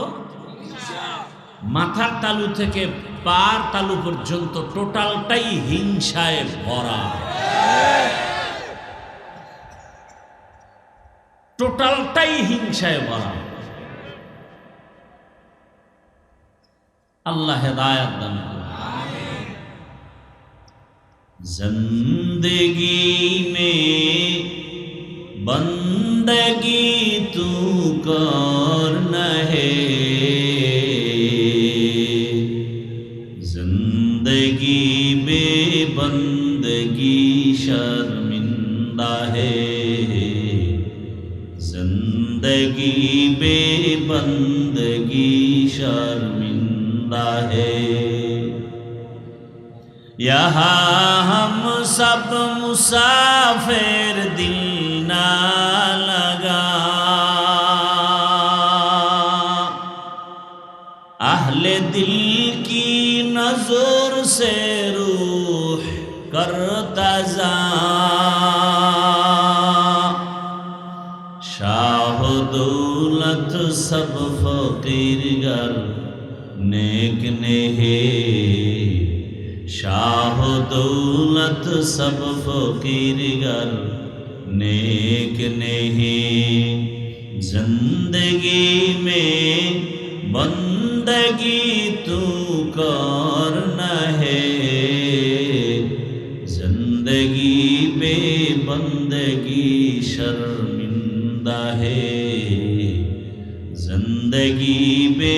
মাথার তালু থেকে পার তালু পর্যন্ত টোটালটাই হিংসায় ভরা, টোটালটাই হিংসায় ভরা। আল্লাহ হেদায়েত দান করুন। जिंदगी में बंदगी तू करना है, जिंदगी में बंदगी शर्मिंदा है, जिंदगी में बंदगी शर्मिंदा है। यहाँ हम सब मुसाफिर दिल ना लगा, अहले दिल की नजर से रूह करता जा, शाह दौलत सब फकीर गर नेक नेहे, शाह दौलत सब फकीर गर नेक नहीं, जिंदगी में बंदगी तू करना है, जिंदगी पे बंदगी शर्मिंदा है, जिंदगी पे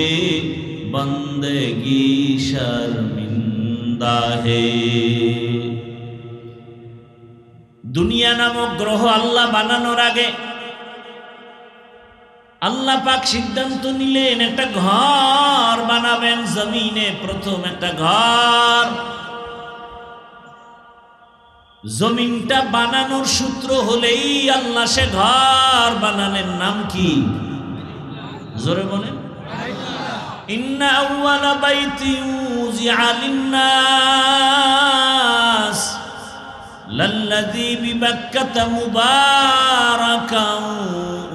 बंदगी शर्मिंदा है। দুনিয়া নামক গ্রহ আল্লাহ বানানোর আগে আল্লাহ পাক সিদ্ধান্ত নিলেন একটা ঘর বানাবেন জমিনে, প্রথম একটা ঘর। জমিনটা বানানোর সূত্র হলেই আল্লাহ সে ঘর বানালেন, নাম কি? জোরে বলেন। ইন্না আউওয়ালা বাইতিন উযিআ লিন-নাস লাল্লাযী বিবাক্কাতা মুবারাকান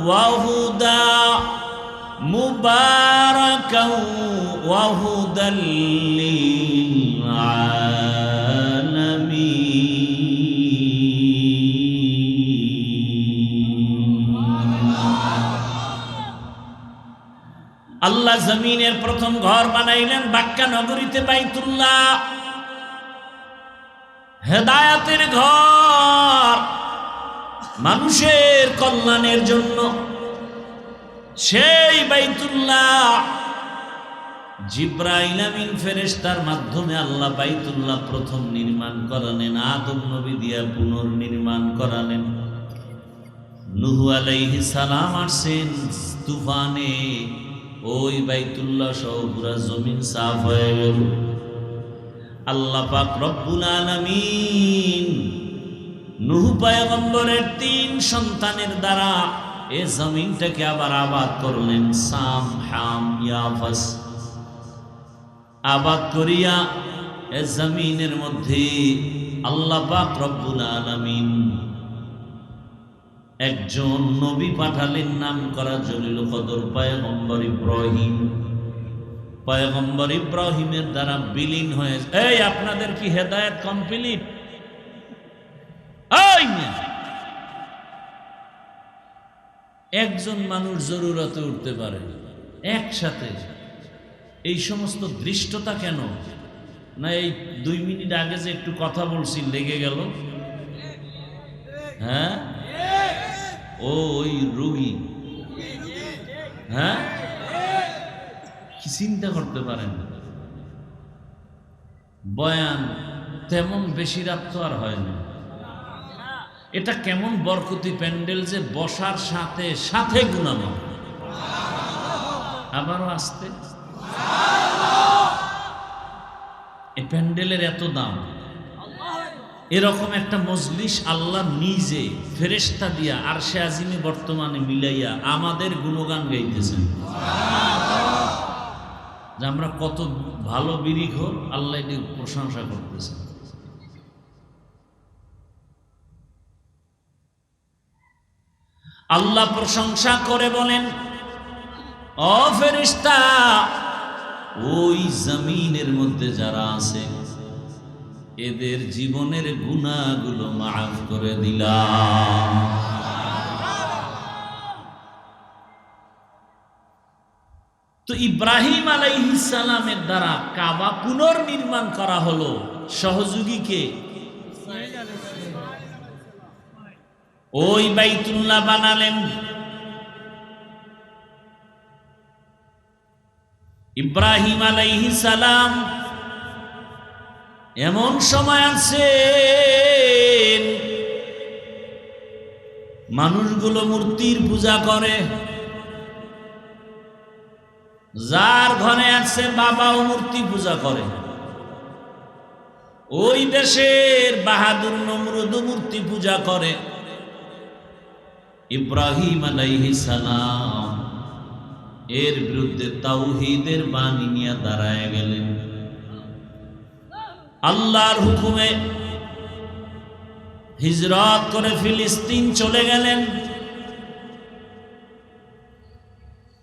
ওয়া হুদা, মুবারাকান ওয়া হুদাল লিল আলামিন। আল্লাহ জমিনের প্রথম ঘর বানাইলেন বাক্কা নগরীতে, বাইতুল্লাহ, হেদায়েতের ঘর, মানুষের কল্যাণের জন্য। সেই বাইতুল্লাহ জিবরাইল আমিন ফেরেশতার মাধ্যমে আল্লাহ বাইতুল্লাহ প্রথম নির্মাণ করালেন, আদম নবী দিয়া পুনর্নির্মাণ করালেন। নূহ আলাইহিস সালাম আসেন তুফানে, ওই বাইতুল্লাহ সহ পুরা জমিন সাফ হয়ে গেল। আল্লাহ পাক রব্বুল আলামিন নূহ পয়গম্বরের 3 সন্তানের দ্বারা এ জমিনটাকে আবার আবাদ করলেন, সাম হাম ইয়াফাস। আবাদ করিয়া এ জমিনের মধ্যে আল্লাহ পাক রব্বুল আলামিন একজন নবী পাঠালেন, নাম করা জলিল কদর পয়গম্বর ইব্রাহিম। পয়গম্বর ইব্রাহিমের দ্বারা বিলীন হয়ে, এই আপনাদের কি হেদায়েত কমপ্লিট? একজন মানুষ জরুরতে উঠতে পারে একসাথে, এই সমস্ত দৃষ্টতা কেন? না এই 2 মিনিট আগে যে একটু কথা বলছি লেগে গেল, হ্যাঁ ওই রোগী, হ্যাঁ কি চিন্তা করতে পারেন? বয়ান তেমন বেশি রাত তো আর হয় না। এটা কেমন বরকতি প্যান্ডেল যে বসার সাথে সাথে গুনামাফ। আবারও আসতে, এই প্যান্ডেলের এত দাম। এরকম একটা মজলিস আল্লাহ নিজে ফেরেশতা দিয়া আরশে আজিমে বর্তমানে মিলাইয়া আমাদের গুণগান গাইতেছেন যে আমরা কত ভালো বিরিঘর, আল্লাহ এটি প্রশংসা করতেছেন। আল্লাহ প্রশংসা করে বলেন, ও ফেরেশতা ওই জমিনের মধ্যে যারা আছে এদের জীবনের গুনাহগুলো মাফ করে দিলাম। তো ইব্রাহিম আলাইহিস সালামের দ্বারা কাবা পুনর্নির্মাণ করা হলো, সহযোগীকে ওই বাইতুল্লাহ বানালেন ইব্রাহিম আলাইহিস সালাম। এমন সময় আছে মানুষগুলো মূর্তির পূজা করে, যার ঘরে আছে বাবাও মূর্তি পূজা করে। ওই দেশের বাহাদুর নমরুদ মূর্তি পূজা করে। ইব্রাহিম আলাইহিস সালাম এর বিরুদ্ধে তাওহীদের বাণী নিয়ে দাঁড়ায় গেলেন। আল্লাহর হুকুমে হিজরত করে ফিলিস্তিন চলে গেলেন।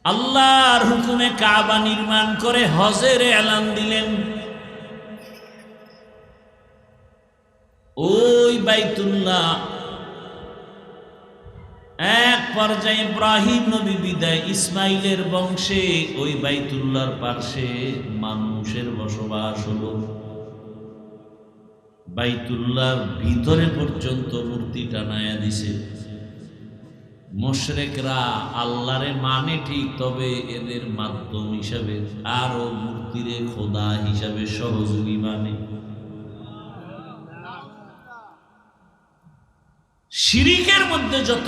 আল্লাহর হুকুমে কাবা নির্মাণ করে হজের এলান দিলেন। ওই বাইতুল্লাহ এক পর্যায়ে ইব্রাহিম নবী বিদায় ইসমাইলের বংশে ওই বাইতুল্লাহর পাশে মানুষের বসবাস হলো। বাইতুল্লাহর ভিতরে পর্যন্ত মূর্তি টানায়া দিছে। মুশরিকরা আল্লাহরে মানে ঠিক, তবে এদের মাধ্যম হিসাবে আরো মূর্তিরে খোদা হিসাবে সহযোগী মানে। শিরিকের মধ্যে যত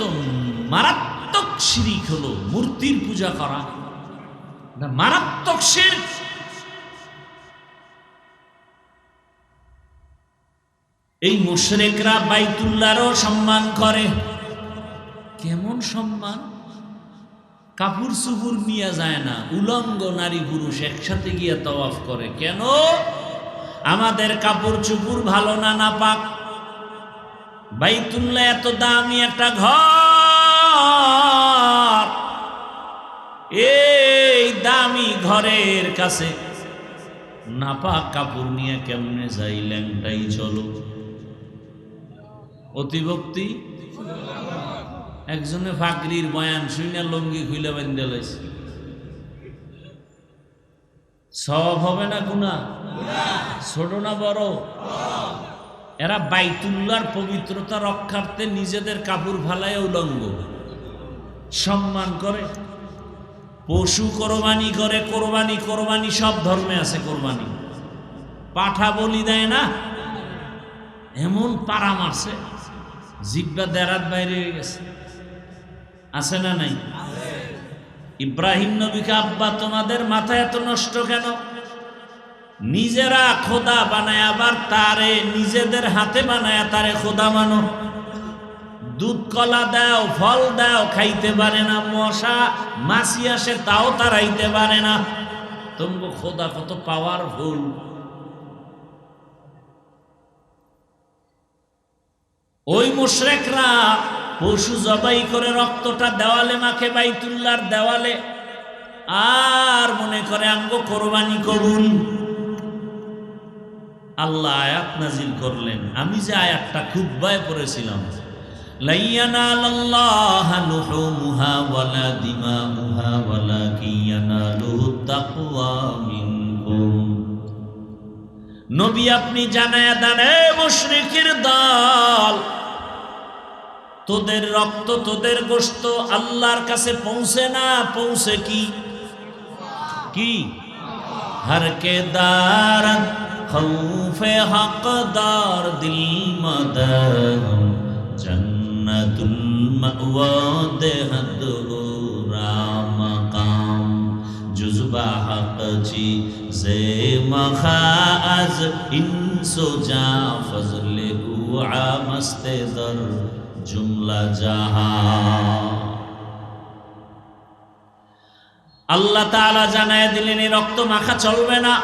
মারাত্মক শিরিক হলো মূর্তির পূজা করা, মারাত্মক শিরক। এই মুশরিকরা বাইতুল্লাহরও সম্মান করে। কেমন সম্মান? কাপড় চুপুর নিয়ে যায় না, উলঙ্গ নারী পুরুষ একসাথে গিয়ে তাওয়াফ করে। কেন? আমাদের কাপড় চুপুর ভালো না, নাপাক। বাইতুল্লাহ এত দামি একটা ঘর, এই দামি ঘরের কাছে নাপাক কাপড় নিয়ে কেমনে যাই? ল্যাংটাই চলো। অতিভক্তি। একজনে ফাকরির বয়ান শুনে লঙ্গি খুলে বান্ধে লাইছে। সওয়াব হবে না গুনাহ? ছোট না বড়? এরা বাইতুল্লাহর পবিত্রতা রক্ষার্থে নিজেদের কাপড় ফালায় উলঙ্গ সম্মান করে। পশু কোরবানি করে, কোরবানি সব ধর্মে আছে। কোরবানি পাঠা বলি দেয় না, এমন পাড়া মারছে জিব্বা দেরাত বাইরে হয়ে গেছে। আছে না নাই? ইব্রাহিম নবীকে আব্বা তোমাদের মাথা এত নষ্ট কেন? নিজেরা খোদা বানায়, আবার তারে নিজেদের হাতে বানায় তারে খোদা মানো। দুধ কলা দাও, ফল দাও, খাইতে পারে না। মশা মাছি আসে তাও তারাইতে পারে না। তোমরা খোদা কত পাওয়ারফুল। ওই মুশরিকরা পশু জবাই করে রক্তটা দেওয়ালে মাখে, বাইতুল্লাহর দেওয়ালে, আর মনে করে আমগো কোরবানি কবুল। আল্লাহ আয়াত নাজিল করলেন। আমি যে আয়াতটা খুতবায় পড়েছিলাম, লা ইয়ানালাল্লাহু লুহুমুহা ওয়ালা দিমাউহা ওয়ালাকিন ইয়ানালুহুত তাকওয়া মিনকুম। নবী আপনি জানায়া দেন, এ মুশরিকের দল, তোদের রক্ত তোদের গোশত আল্লাহর কাছে পৌঁছে না। পৌঁছে কি? হর কে দারত খৌফে হকদার দিল মদর জন্নতুল মাওয়া দেহদ রামকাম জুজবা হক চি জে মখাজ ইনসো জা ফজলে উআ মস্তে দর জুমলা জাহান। আল্লাহ তাআলা জানায় দিলেন এই রক্ত মাখা চলবে না।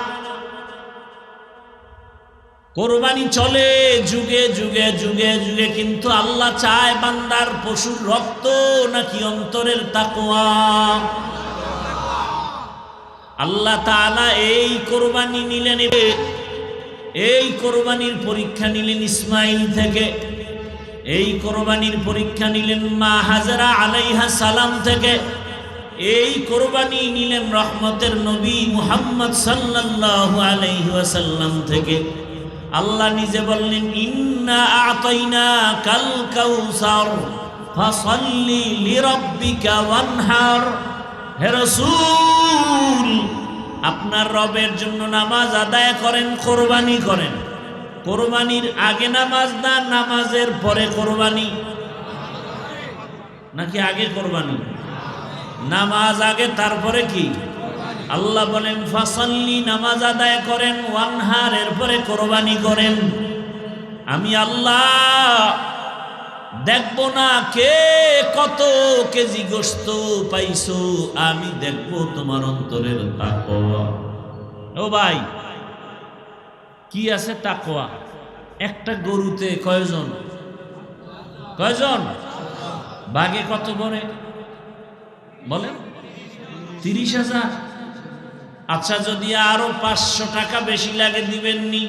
কোরবানি চলে যুগে যুগে যুগে যুগে, কিন্তু আল্লাহ চায় বান্দার পশুর রক্ত নাকি অন্তরের তাকওয়া। আল্লাহ তাআলা এই কোরবানি নিলেন, এই কোরবানির পরীক্ষা নিলেন ইসমাইল থেকে, এই কোরবানির পরীক্ষা নিলেন মা হাজরা আলাইহা সালাম থেকে, এই কোরবানি নিলেন রহমতের নবী মুহাম্মদ সাল্লাল্লাহু আলাইহি ওয়াসাল্লাম থেকে। আল্লাহ নিজে বললেন, ইন্না আ'তাইনাকাল কাউসার ফাসাল্লি লিরাব্বিকা ওয়ানহার। হে রাসূল, আপনার রবের জন্য নামাজ আদায় করেন, কোরবানি করেন। কোরবানির আগে নামাজ না নামাজের পরে কোরবানি? নাকি আগে কোরবানি? নামাজ আগে তারপরে কি? আল্লাহ বলেন ফাসাল্লি, নামাজ আদায় করেন, ওয়ানহার, এরপরে কোরবানি করেন। আমি আল্লাহ দেখব না কে কত কেজি গোশত পাইছো, আমি দেখব তোমার অন্তরের তাকওয়া। ও ভাই, কি আছে তাকওয়া? একটা গরুতে কয়জন? বাঘে কত পড়ে বলেন? 30,000। আচ্ছা, যদি আরো 500 টাকা বেশি লাগে দিবেন নি?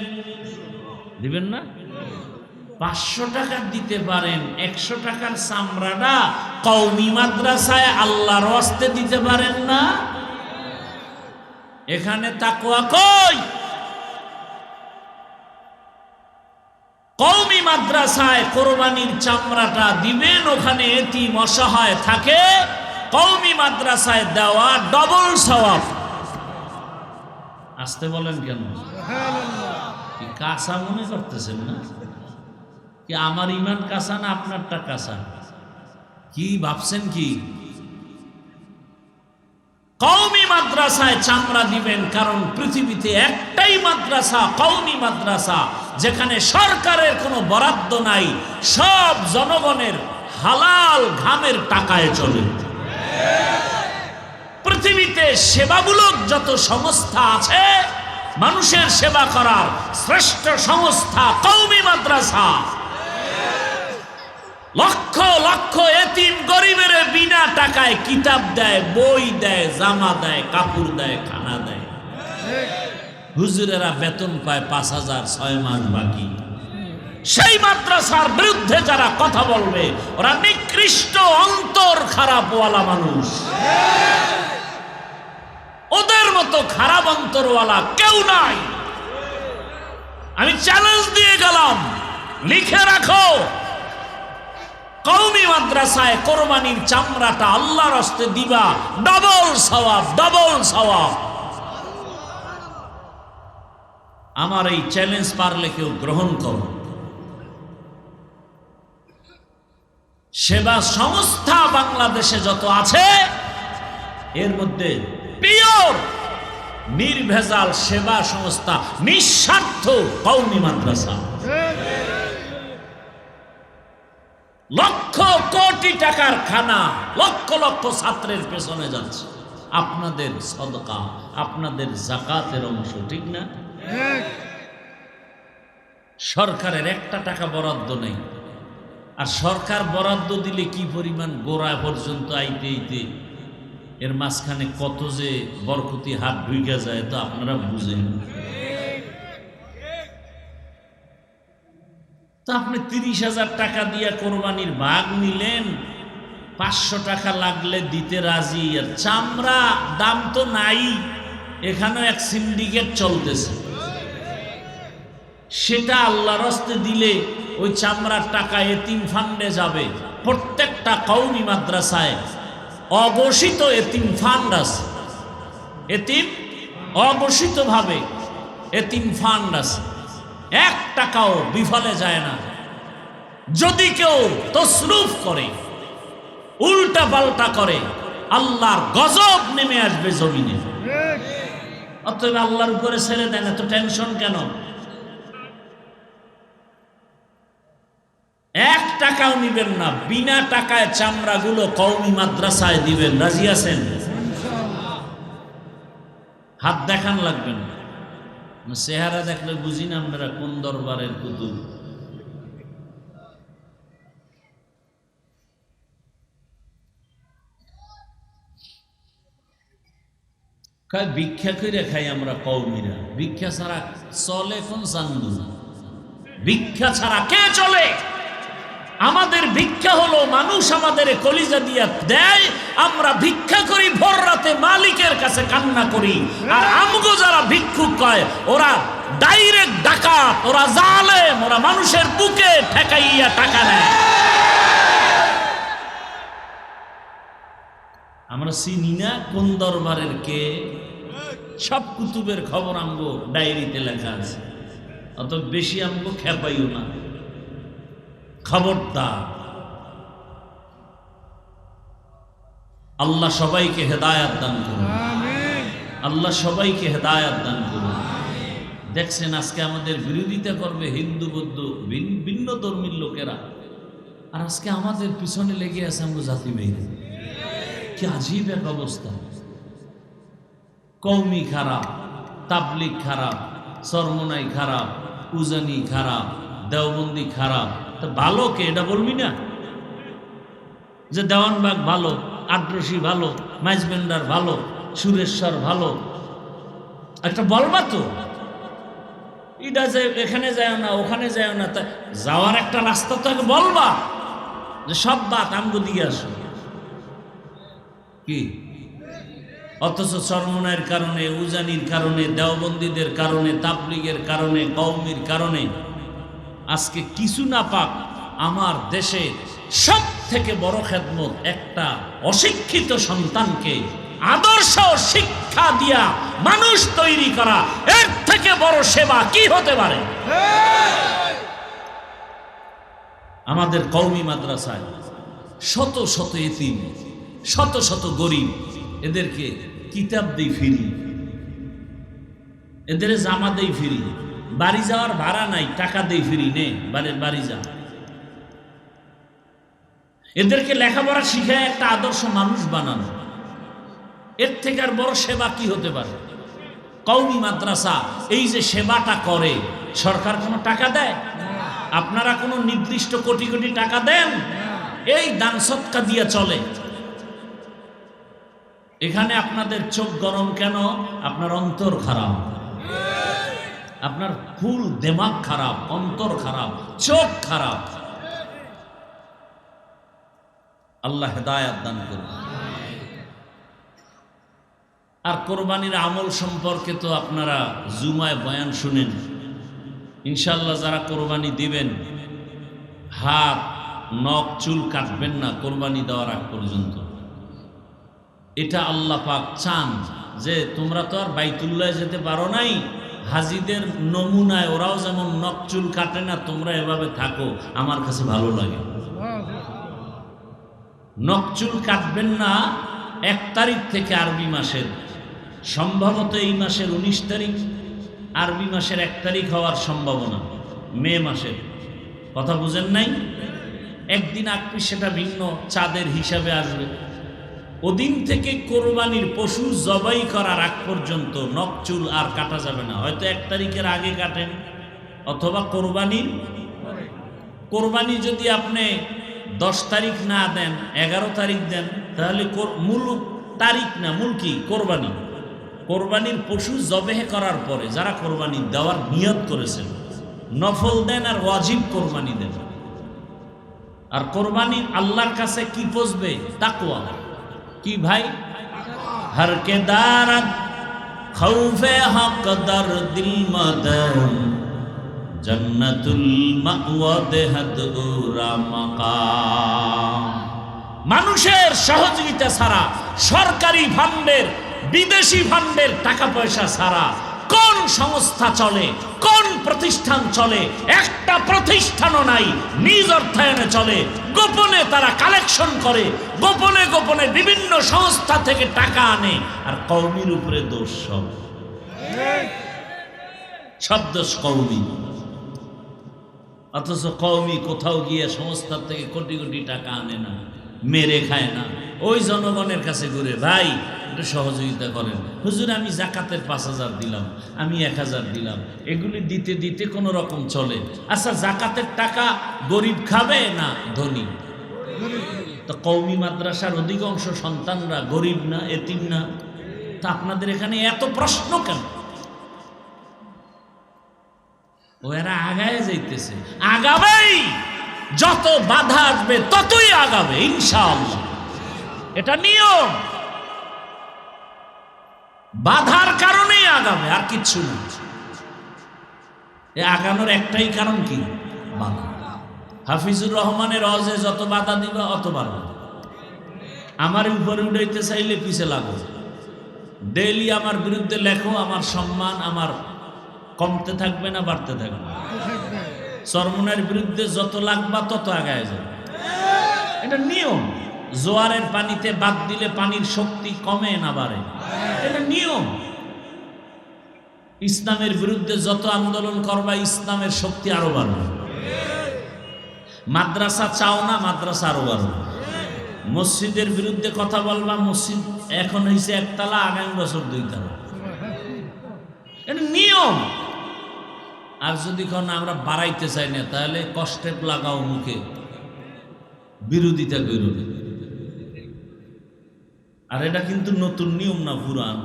দিবেন না? 500 টাকা দিতে পারেন, 100 টাকার চামড়াটা কওমি মাদ্রাসায় আল্লাহর ওয়াস্তে দিতে পারেন না? এখানে তাকওয়া কই? কওমি মাদ্রাসায় কোরবানির চামড়াটা দিবেন, ওখানে এতিম অসহায় থাকে, কওমি মাদ্রাসায় দেওয়া ডবল সওয়াব। আসতে বলেন কেন? কি কাঁচা মনে করতেছেন না? কি আমার ইমান কাঁচা না আপনারটা কাঁচা? কি ভাবছেন? কি কওমি মাদ্রাসায় চামড়া দিবেন? কারণ পৃথিবীতে একটাই মাদ্রাসা, কওমি মাদ্রাসা, যেখানে সরকারের কোনো বরাদ্দ নাই, সব জনগণের হালাল ঘামের টাকায় চলে। পৃথিবীতে সেবামূলক যত সংস্থা আছে, মানুষের সেবা করার শ্রেষ্ঠ সংস্থা কওমি মাদ্রাসা। লক্ষ লক্ষ এতিম গরিবের বিনা টাকায় কিতাব দেয়, বই দেয়, জামা দেয়, কাপড় দেয়, খানা দেয়। হুজুরেরা বেতন পায় 5,000, 6 মাস বাকি। সেই মাদ্রাসার বিরুদ্ধে যারা কথা বলবে, ওরা নিকৃষ্ট অন্তর খারাপওয়ালা মানুষ। ওদের মতো খারাপ অন্তরওয়ালা কেউ নাই। আমি চ্যালেঞ্জ দিয়ে গেলাম, লিখে রাখো, কওমি মাদ্রাসায় কোরবানির চামড়াটা আল্লাহর হস্তে দিবা, ডবল সওয়াব, ডবল সওয়াব। আমার এই চ্যালেঞ্জ পারলে কেউ গ্রহণ করো। সেবা সংস্থা বাংলাদেশে যত আছে, এর মধ্যে পিওর নির্ভেজাল সেবা সংস্থা, নিঃস্বার্থ কওমি মাদ্রাসা। লক্ষ কোটি টাকার খানা লক্ষ লক্ষ ছাত্রের পেছনে যাচ্ছে, আপনাদের সদকা, আপনাদের যাকাতের অংশ, ঠিক না? সরকারের একটা টাকা বরাদ্দ নেই। আর সরকার বরাদ্দ দিলে কি পরিমাণ গোড়া পর্যন্ত আইতে আইতে এর মাঝখানে কত যে বরকতি হাত ঢুইকা যায়, তো আপনারা বুঝেন। তো আপনি 30,000 টাকা দিয়ে কোরবানির ভাগ নিলেন, 500 টাকা লাগলে দিতে রাজি। আর চামড়া দাম তো নাই, এখানেও এক সিন্ডিকেট চলতেছে। সেটা আল্লাহর হস্তে দিলে ওই চামড়ার টাকা এতিম ফান্ডে যাবে। প্রত্যেকটা কওমি মাদ্রাসায় অঘোষিত এতিম ফান্ড আছে, এতিম অঘোষিতভাবে এতিম ফান্ড আছে, 1 টাকাও বিফলে যায় না। যদি কেউ তসরুফ করে, উল্টা পাল্টা করে, আল্লাহর গজব নেমে আসবে জমিনে। অতএব আল্লাহর উপরে ছেড়ে দেন, এত টেনশন কেন? 1 টাকাও নিবেন না, বিনা টাকায় চামড়াগুলো কওমি মাদ্রাসায় দিবেন। রাজি আছেন? হাত দেখান লাগবে না, চেহারা দেখলে বুঝি না আপনারা কোন দরবারের কুতুব। কয় ভিক্ষা করে খাই আমরা কওমিরা, ভিক্ষা ছাড়া চলে কোন চান্দু? ভিক্ষা ছাড়া কে চলে? আমাদের ভিক্ষা হলো মানুষ আমাদের কলিজা দিয়া দেয়, আমরা ভিক্ষা করি ভোর রাতে মালিকের কাছে কান্না করি। আর আমগো যারা ভিক্ষুক কয় ওরা ডাইরেক্ট ডাকাত, ওরা জালেম, ওরা মানুষের বুকে ঠেকাইয়া টাকা নেয়। আমরা চিনি না কোন দরবারের কে। সব কুতুবের খবর আমগো ডায়েরিতে লেখা আছে, অত বেশি আমগো খেপাইও না, খবরদার। আল্লাহ সবাইকে হেদায়াত দান করুন, আল্লাহ সবাইকে হেদায়াত দান করুন। দেখছেন আজকে আমাদের বিরোধিতা করবে হিন্দু বৌদ্ধ ভিন্ন ধর্মীর লোকেরা, আর আজকে আমাদের পিছনে লেগে আছে আমগো জাতি মেয়ে। কি আজীব এক অবস্থা। কওমি খারাপ, তাবলিগ খারাপ, চরমনাই খারাপ, উজানি খারাপ, দেওবন্দি খারাপ, তা ভালো কে এটা বলবি না? যে দেওয়ানবাগ ভালো, আদ্রসি ভালো, মাইজবেন্ডার ভালো, সুরেশ্বর ভালো, একটা বলবা তো। এটা যে এখানে যায় না ওখানে যায় না, তা যাওয়ার একটা রাস্তা তো আগে বলবা, যে সব বাত আমগো দিকে আসো কি। অথচ চরমনাইয়ের কারণে, উজানির কারণে, দেওবন্দীদের কারণে, তাবলিগের কারণে, কওমির কারণে আজকে কিছু না পাক আমার দেশে সব থেকে বড় খেদমত একটা অশিক্ষিত সন্তানকে আদর্শ শিক্ষা দিয়া মানুষ তৈরি করা, এর থেকে বড় সেবা কি হতে পারে? আমাদের কওমি মাদ্রাসায় শত শত এতিম, শত শত গরিব, এদেরকে কিতাব দেই ফিরি, এদের জামা দেই ফিরি, বাড়ি যাওয়ার ভাড়া নাই, টাকা দেই ফিরি, নে বাড়ি যা। এদেরকে লেখাপড়া শিখায় একটা আদর্শ মানুষ বানানো, এর থেকে আর বড় সেবা কি হতে পারে? কওমি মাদ্রাসা এই যে সেবাটা করে, সরকার কোনো টাকা দেয়? আপনারা কোনো নির্দিষ্ট কোটি কোটি টাকা দেন? এই দান সৎকা দিয়ে চলে। এখানে আপনাদের চোখ গরম কেন? আপনার অন্তর খারাপ, আপনার ফুল দেমাগ খারাপ, অন্তর খারাপ, চোখ খারাপ। আল্লাহ হেদায়াত দান করুন। আর কোরবানির আমল সম্পর্কে তো আপনারা জুমায় বয়ান শুনেন। ইনশাআল্লাহ যারা কোরবানি দিবেন, হাত নখ চুল কাটবেন না কোরবানি দেওয়ার আগ পর্যন্ত। এটা আল্লাহ পাক চান যে তোমরা তো আর বাইতুল্লাহ যেতে পারো নাই, হাজিদের নমুনায় ওরাও যেমন নখ চুল কাটে না, তোমরা এভাবে থাকো, আমার কাছে ভালো লাগে। নখ চুল কাটবেন না 1 তারিখ থেকে আরবি মাসের, সম্ভবত এই মাসের 19 তারিখ, আরবি মাসের 1 তারিখ হওয়ার সম্ভাবনা, মে মাসের। কথা বুঝেন নাই? একদিন আগে সেটা ভিন্ন চাঁদের হিসাবে আসবে। ওদিন থেকে কোরবানির পশু জবাই করার আগ পর্যন্ত নখ চুল আর কাটা যাবে না। হয়তো 1 তারিখের আগে কাটেন, অথবা কোরবানি যদি আপনি 10 তারিখ না দেন, 11 তারিখ দেন, তাহলে মূল তারিখ না, মূল কি? কোরবানির পশু জবেহ করার পরে যারা কোরবানি দেওয়ার নিয়ত করেছেন, নফল দেন আর ওয়াজিব কোরবানি দেন। আর কোরবানি আল্লাহর কাছে কি পৌঁছবে? তাকওয়া। কি ভাই? হর কে দারত খৌফে হক দর দিল মদন, জান্নাতুল মাওয়া দেহদ উরা মাকাম। মানুষের সহযোগিতা ছাড়া, সরকারি ফান্ডের, বিদেশি ফান্ডের টাকা পয়সা ছাড়া কোন সংস্থা চলে, কোন প্রতিষ্ঠান চলে? একটা প্রতিষ্ঠানও নাই। নিজ অর্থায়নে চলে, গোপনে তারা কালেকশন করে, গোপনে গোপনে বিভিন্ন সংস্থা থেকে টাকা আনে, আর কওমির উপরে দোষ। সব দোষ কওমি। অথচ কওমি কোথাও গিয়ে সংস্থা থেকে কোটি কোটি টাকা আনে না, মেরে খায় না, ওই জনগণের কাছে ঘুরে, ভাই একটু সহযোগিতা করেন। হুজুর আমি জাকাতের 5000 দিলাম, আমি 1000 দিলাম, এগুলি দিতে দিতে কোনো রকম চলে। আচ্ছা জাকাতের টাকা গরিব খাবে না ধনী? তো কওমি মাদ্রাসার অধিকাংশ সন্তানরা গরিব না, এতিম না? তা আপনাদের এখানে এত প্রশ্ন কেন? ও এরা আগায় যাইতেছে, আগাবেই, যত বাধা আসবে ততই আগাবে ইনশাআল্লাহ। এটা নিয়ম, বাধার কারণেই আগাবে, আর কিচ্ছু না। এ আগানোর একটাই কারণ কি? বাধা। হাফিজুর রহমানের রজে যত বাধা দিবা অত বাড়বে। আমার উপরে উঠাইতে চাইলে পিছে লাগো, ডেইলি আমার বিরুদ্ধে লেখো, আমার সম্মান আমার কমতে থাকবে না বাড়তে থাকবে। চরমনের বিরুদ্ধে যত লাগবা তত আগায় যাবে, এটা নিয়ম। জোয়ারের পানিতে বাদ দিলে পানির শক্তি কমে না বাড়ে, এটা নিয়ম। ইসলামের বিরুদ্ধে যত আন্দোলন করবা ইসলামের শক্তি আরো বাড়বে। মাদ্রাসা চাও না, মাদ্রাসা আরো বাড়বে। মসজিদের বিরুদ্ধে কথা বলবা, মসজিদ এখন হয়েছে একতলা, আগামী বছর 2 তলা, এটা নিয়ম। আর যদি কোনো আমরা বাড়াইতে চাই না, তাহলে কষ্টে লাগাও মুখে, বিরোধিতা করবে। আর এটা কিন্তু নতুন নিয়ম না, পুরান।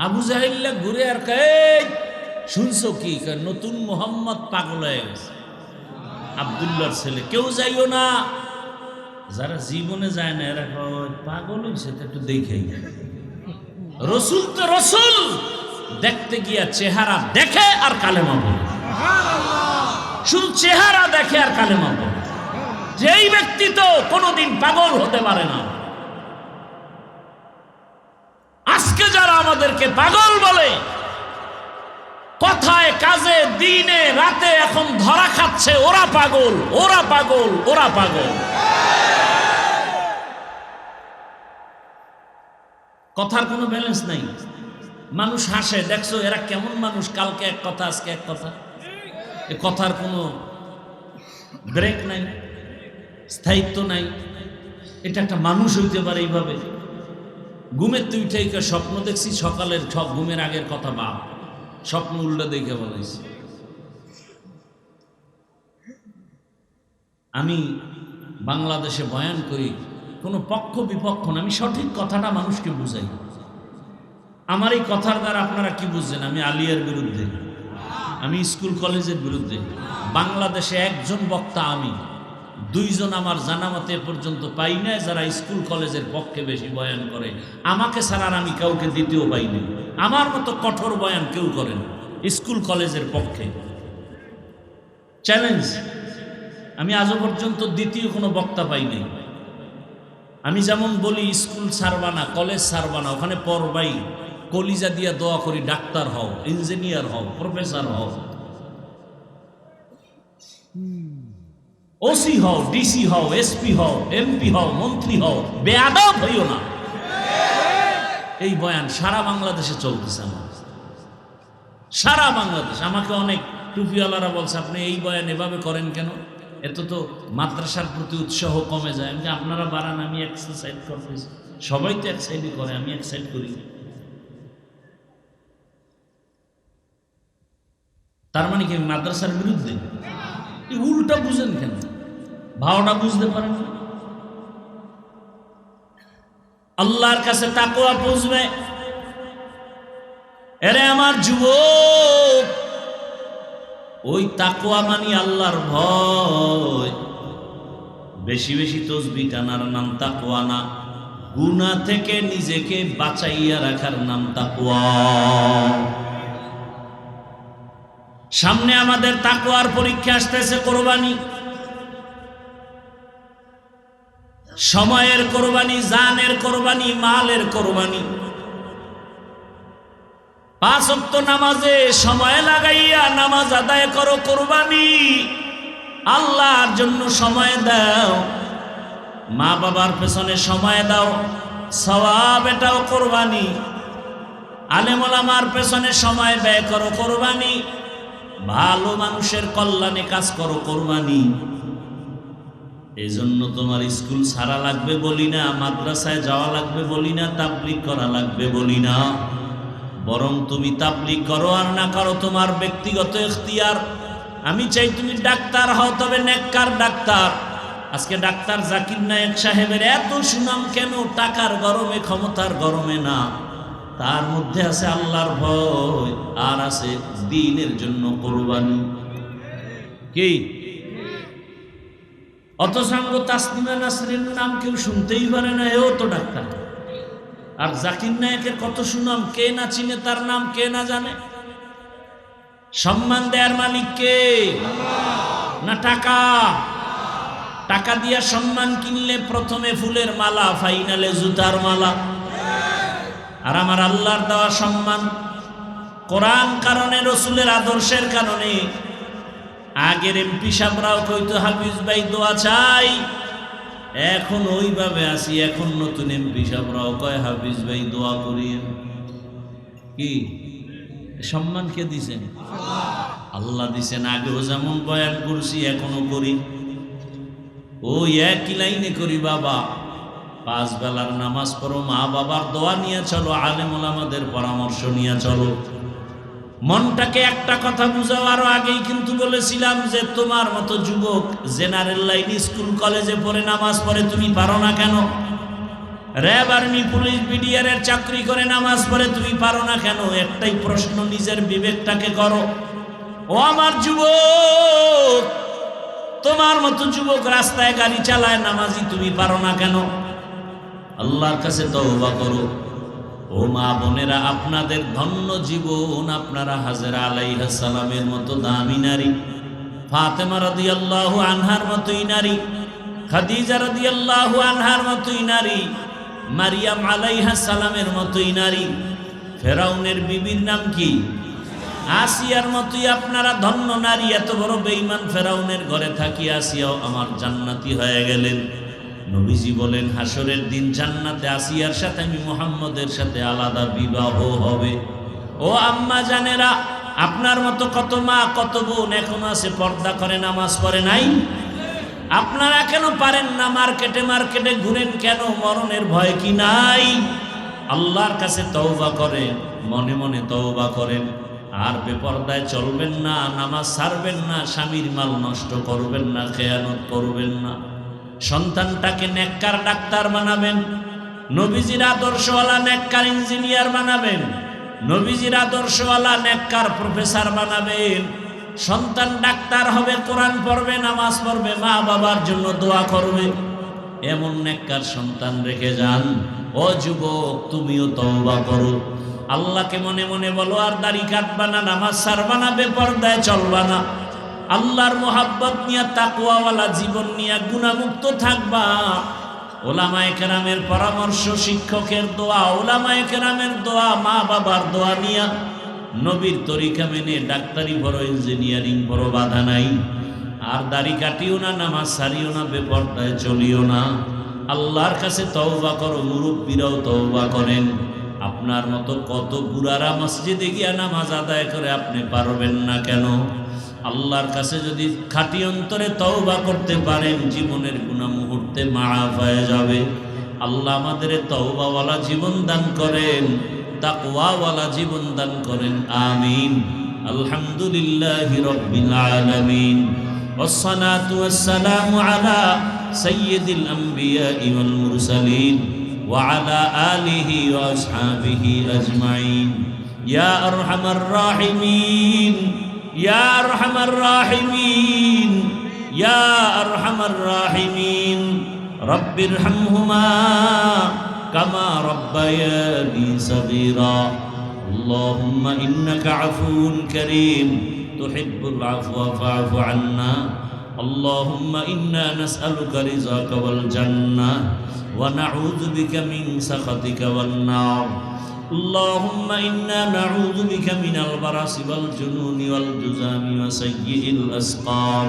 আবু জাহিল্লা ঘুরে আর কয়, শুনছো কি? নতুন মোহাম্মদ পাগল হয়ে গেছে, আব্দুল্লাহর ছেলে। কেউ যাইও না, যারা জীবনে যায় না এরা পাগল হয়েছে, একটু দেখেই। রসুল তো রসুল, দেখতে গিয়া চেহারা দেখে আর কালেমা বলে, শুধু চেহারা দেখে আর কালেমা বলে। যেই ব্যক্তি তো কোনোদিন পাগল হতে পারে না। আজকে যারা আমাদেরকে পাগল বলে, কথায় কাজে দিনে রাতে এখন ধরা খাচ্ছে, ওরা পাগল, ওরা পাগল, ওরা পাগল। কথার কোনো ব্যালেন্স নাই। মানুষ হাসে, দেখছো এরা কেমন মানুষ, কালকে এক কথা আজকে এক কথা। এ কথার কোনো ব্রেক নাই, স্থায়িত্ব নাই। এটা একটা মানুষ হইতে পারে এইভাবে? ঘুমের তুই উঠে স্বপ্ন দেখছি, সকালের সব ঘুমের আগের কথা বা স্বপ্ন উল্টা দেখে বলেছি। আমি বাংলাদেশে বয়ান করি, কোনো পক্ষ বিপক্ষ না, আমি সঠিক কথাটা মানুষকে বুঝাই। আমার এই কথার দ্বারা আপনারা কি বুঝছেন? আমি আলিয়ার বিরুদ্ধে, আমি স্কুল কলেজের বিরুদ্ধে। বাংলাদেশে একজন বক্তা, আমি 2 জন আমার জানা মতে পর্যন্ত পাই না যারা স্কুল কলেজের পক্ষে বেশি বয়ান করে। আমাকে ছাড়া আমি কাউকে দ্বিতীয় পাইনি। আমার মতো কঠোর বয়ান কেউ করেন স্কুল কলেজের পক্ষে। চ্যালেঞ্জ, আমি আজও পর্যন্ত দ্বিতীয় কোনো বক্তা পাইনি। আমি যেমন বলি স্কুল ছাড়বা না, কলেজ ছাড়বা না, ওখানে পড়বাই, কলিজা দিয়া দোয়া করি ডাক্তার হও, ইঞ্জিনিয়ার হও, প্রফেসর হও, ওসি হও, ডিসি হও, এসপি হও, এমপি হও, মন্ত্রী হও, বেয়াদব হইও না। এই বয়ান সারা বাংলাদেশে চলতেছে আমার, সারা বাংলাদেশ। আমাকে অনেক টুপিওয়ালারা বলছে, আপনি এই বয়ান এভাবে করেন কেন? এত তো মাদ্রাসার প্রতি উৎসাহ কমে যায়। আমি আপনারা বাড়ান, আমি এক সাইড করতেছি। সবাই তো এক সাইডই করে, আমি এক সাইড করি। তার মানে কি আমি মাদ্রাসার বিরুদ্ধে? উল্টা বুঝেন কেন? ভাওনা বুঝতে পারেন না। আল্লাহর কাছে তাকওয়া বুঝবে। এরে আমার যুবক, ওই তাকওয়া মানি আল্লাহর ভয়। বেশি বেশি তসবিহ টানার নাম তাকওয়া না, গুনাহ থেকে নিজেকে বাঁচাইয়া রাখার নাম তাকওয়া। সামনে আমাদের তাকওয়ার পরীক্ষা আসতেছে, কোরবানি। সময়ের কোরবানি, জানের কোরবানি, মালের কোরবানি। 5 ওয়াক্ত নামাজে সময় লাগাইয়া নামাজ আদায় করো, কোরবানি। আল্লাহর জন্য সময় দাও, মা বাবার পেছনে সময় দাও, সওয়াব, এটাও কোরবানি। আলেম ওলামার পেছনে সময় ব্যয় করো, কোরবানি। ভালো মানুষের কল্যাণে কাজ করো, কোরবানি। এই জন্য তোমার স্কুল ছাড়া লাগবে বলি না, মাদ্রাসায় যাওয়া লাগবে বলি না, তাবলীগ করা লাগবে বলি না। বরং তুমি তাবলীগ করো আর না করো তোমার ব্যক্তিগত ইখতিয়ার। আমি চাই তুমি ডাক্তার হও, তবে নেককার ডাক্তার। আজকে ডাক্তার জাকির নায়েক সাহেবের এত সুনাম কেন? টাকার গরমে, ক্ষমতার গরমে না, তার মধ্যে আছে আল্লাহর ভয়, আর আছে দ্বীনের জন্য কোরবানি। কি অত সাঙ্গ তাসলিমা নাসরিন নাম কেউ শুনতেই পারে না, এও তো ডাক্তার। আর জাকির নায়েকের কত সুনাম, কে না চিনে তার নাম, কে না জানে। সম্মান দেয়ার মালিক কে? না টাকা? টাকা দিয়া সম্মান কিনলে প্রথমে ফুলের মালা, ফাইনালে জুতার মালা। আর আমার আল্লাহর দেওয়া সম্মান কোরআন কারণে, রসুলের আদর্শের কারণে। আগের এমপি সাহেবরাও কইতো হাফিজ ভাই দোয়া চাই, এখন ওইভাবে আসি। এখন নতুন এমপি সাহেবরাও কয় হাফিজ ভাই দোয়া করিয়েন। কি সম্মান কে দিছেন? আল্লাহ দিছেন। আগেও যেমন বয়ান করছি এখনো করি, ওই একই লাইনে করি। বাবা 5 বেলার নামাজ পড়ো, মা বাবার দোয়া নিয়ে চলো, আলেম ওলামাদের পরামর্শ নিয়ে চলো। মনটাকে একটা কথা বুঝাও। আরো আগেই কিন্তু বলেছিলাম যে তোমার মতো যুবক জেনারেল লাইন, স্কুল কলেজে পড়ে নামাজ পড়ে, তুমি পারো না কেন? র্যাব, আর্মি, পুলিশ, বিডিআর এর চাকরি করে নামাজ পড়ে, তুমি পারো না কেন? একটাই প্রশ্ন, নিজের বিবেকটাকে করো। ও আমার যুবক, তোমার মতো যুবক রাস্তায় গাড়ি চালায়, নামাজি, তুমি পারো না কেন? আল্লাহর কাছে তওবা করো। ও মা বোনেরা, আপনাদের ধন্য জীবন। আপনারা হাজেরা আলাইহিস সালামের মতো দামি নারী, ফাতেমা রাদিয়াল্লাহু আনহার মতোই নারী, খাদিজা রাদিয়াল্লাহু আনহার মতোই নারী, মারিয়াম আলাইহিস সালামের মতোই নারী, ফেরাউনের বিবির নাম কি? আসিয়ার মতোই আপনারা ধন্য নারী। এত বড় বেঈমান ফেরাউনের ঘরে থাকি আসিয়াও আমার জান্নাতি হয়ে গেলেন। নবীজি বলেন হাসরের দিন জান্নাতে আসিয়ার সাথে আমি মুহাম্মদের সাথে আলাদা বিবাহ হবে। ও আম্মা জানেরা, আপনার মতো কত মা কত বোন এখনো আছে পর্দা করে নামাজ পড়ে নাই। আপনারা কেন পারেন না? মার্কেটে মার্কেটে ঘুরেন কেন? মরণের ভয় কি নাই? আল্লাহর কাছে তওবা করেন, মনে মনে তওবা করেন। আর বেপরদায় চলবেন না, নামাজ ছাড়বেন না, স্বামীর মাল নষ্ট করবেন না, খেয়ানত করবেন না। সন্তানটাকে নেককার ডাক্তার বানাবেন, নবীজির আদর্শওয়ালা নেককার ইঞ্জিনিয়ার বানাবেন, নবীজির আদর্শওয়ালা নেককার প্রফেসর বানাবেন। সন্তান ডাক্তার হবে, কোরআন পড়বে, নামাজ পড়বে, মা বাবার জন্য দোয়া করবে। এমন নেককার সন্তান রেখে যান। ও যুবক, তুমিও তওবা করো, আল্লাহকে মনে মনে বলো। আর দাড়ি কাটবা না, নামাজ ছাড়বা না, বেপরদায় চলবা না। আল্লাহর মোহাব্বত নিয়ে, তাকওয়াওয়ালা জীবন নিয়ে গুনাহমুক্ত থাকবা। ওলামায়ে কেরামের পরামর্শ, শিক্ষকের দোয়া, ওলামায়ে কেরামের দোয়া, মা বাবার দোয়া নিয়ে নবীর তরিকা মেনে ডাক্তারি পড়ো, ইঞ্জিনিয়ারিং পড়ো, বাধা নাই। আর দাড়ি কাটিও না, নামাজ ছাড়িও না, বেপরদায় চলিও না। আল্লাহর কাছে তওবা করো। মুরব্বীরাও তওবা করেন। আপনার মতো কত বুড়ারা মসজিদে গিয়া নামাজ আদায় করে, আপনি পারবেন না কেন? আল্লাহর কাছে যদি খাঁটি অন্তরে তওবা করতে পারেন, জীবনের গুনাহ মুহূর্তে মাফ হয়ে যাবে। আল্লাহ আমাদের তওবাওয়ালা জীবন দান করেন, তাকওয়াওয়ালা জীবন দান করেন। আমিন। আলহামদুলিল্লাহি রাব্বিল আলামিন। والصلاة والسلام على سيد الأنبياء والمرسلين وعلى آله وأصحابه أجمعين. يا أرحم الراحمين، يا أرحم الراحمين، يا أرحم الراحمين. رب ارحمهما كما ربياني صغيرا. اللهم إنك عفو كريم تحب العفو فاعف عنا. اللهم إنا نسألك رضاك والجنة ونعوذ بك من سخطك والنار. اللهم إنا نعوذ بك من البرص والجنون والجذام وسيء الأسقام.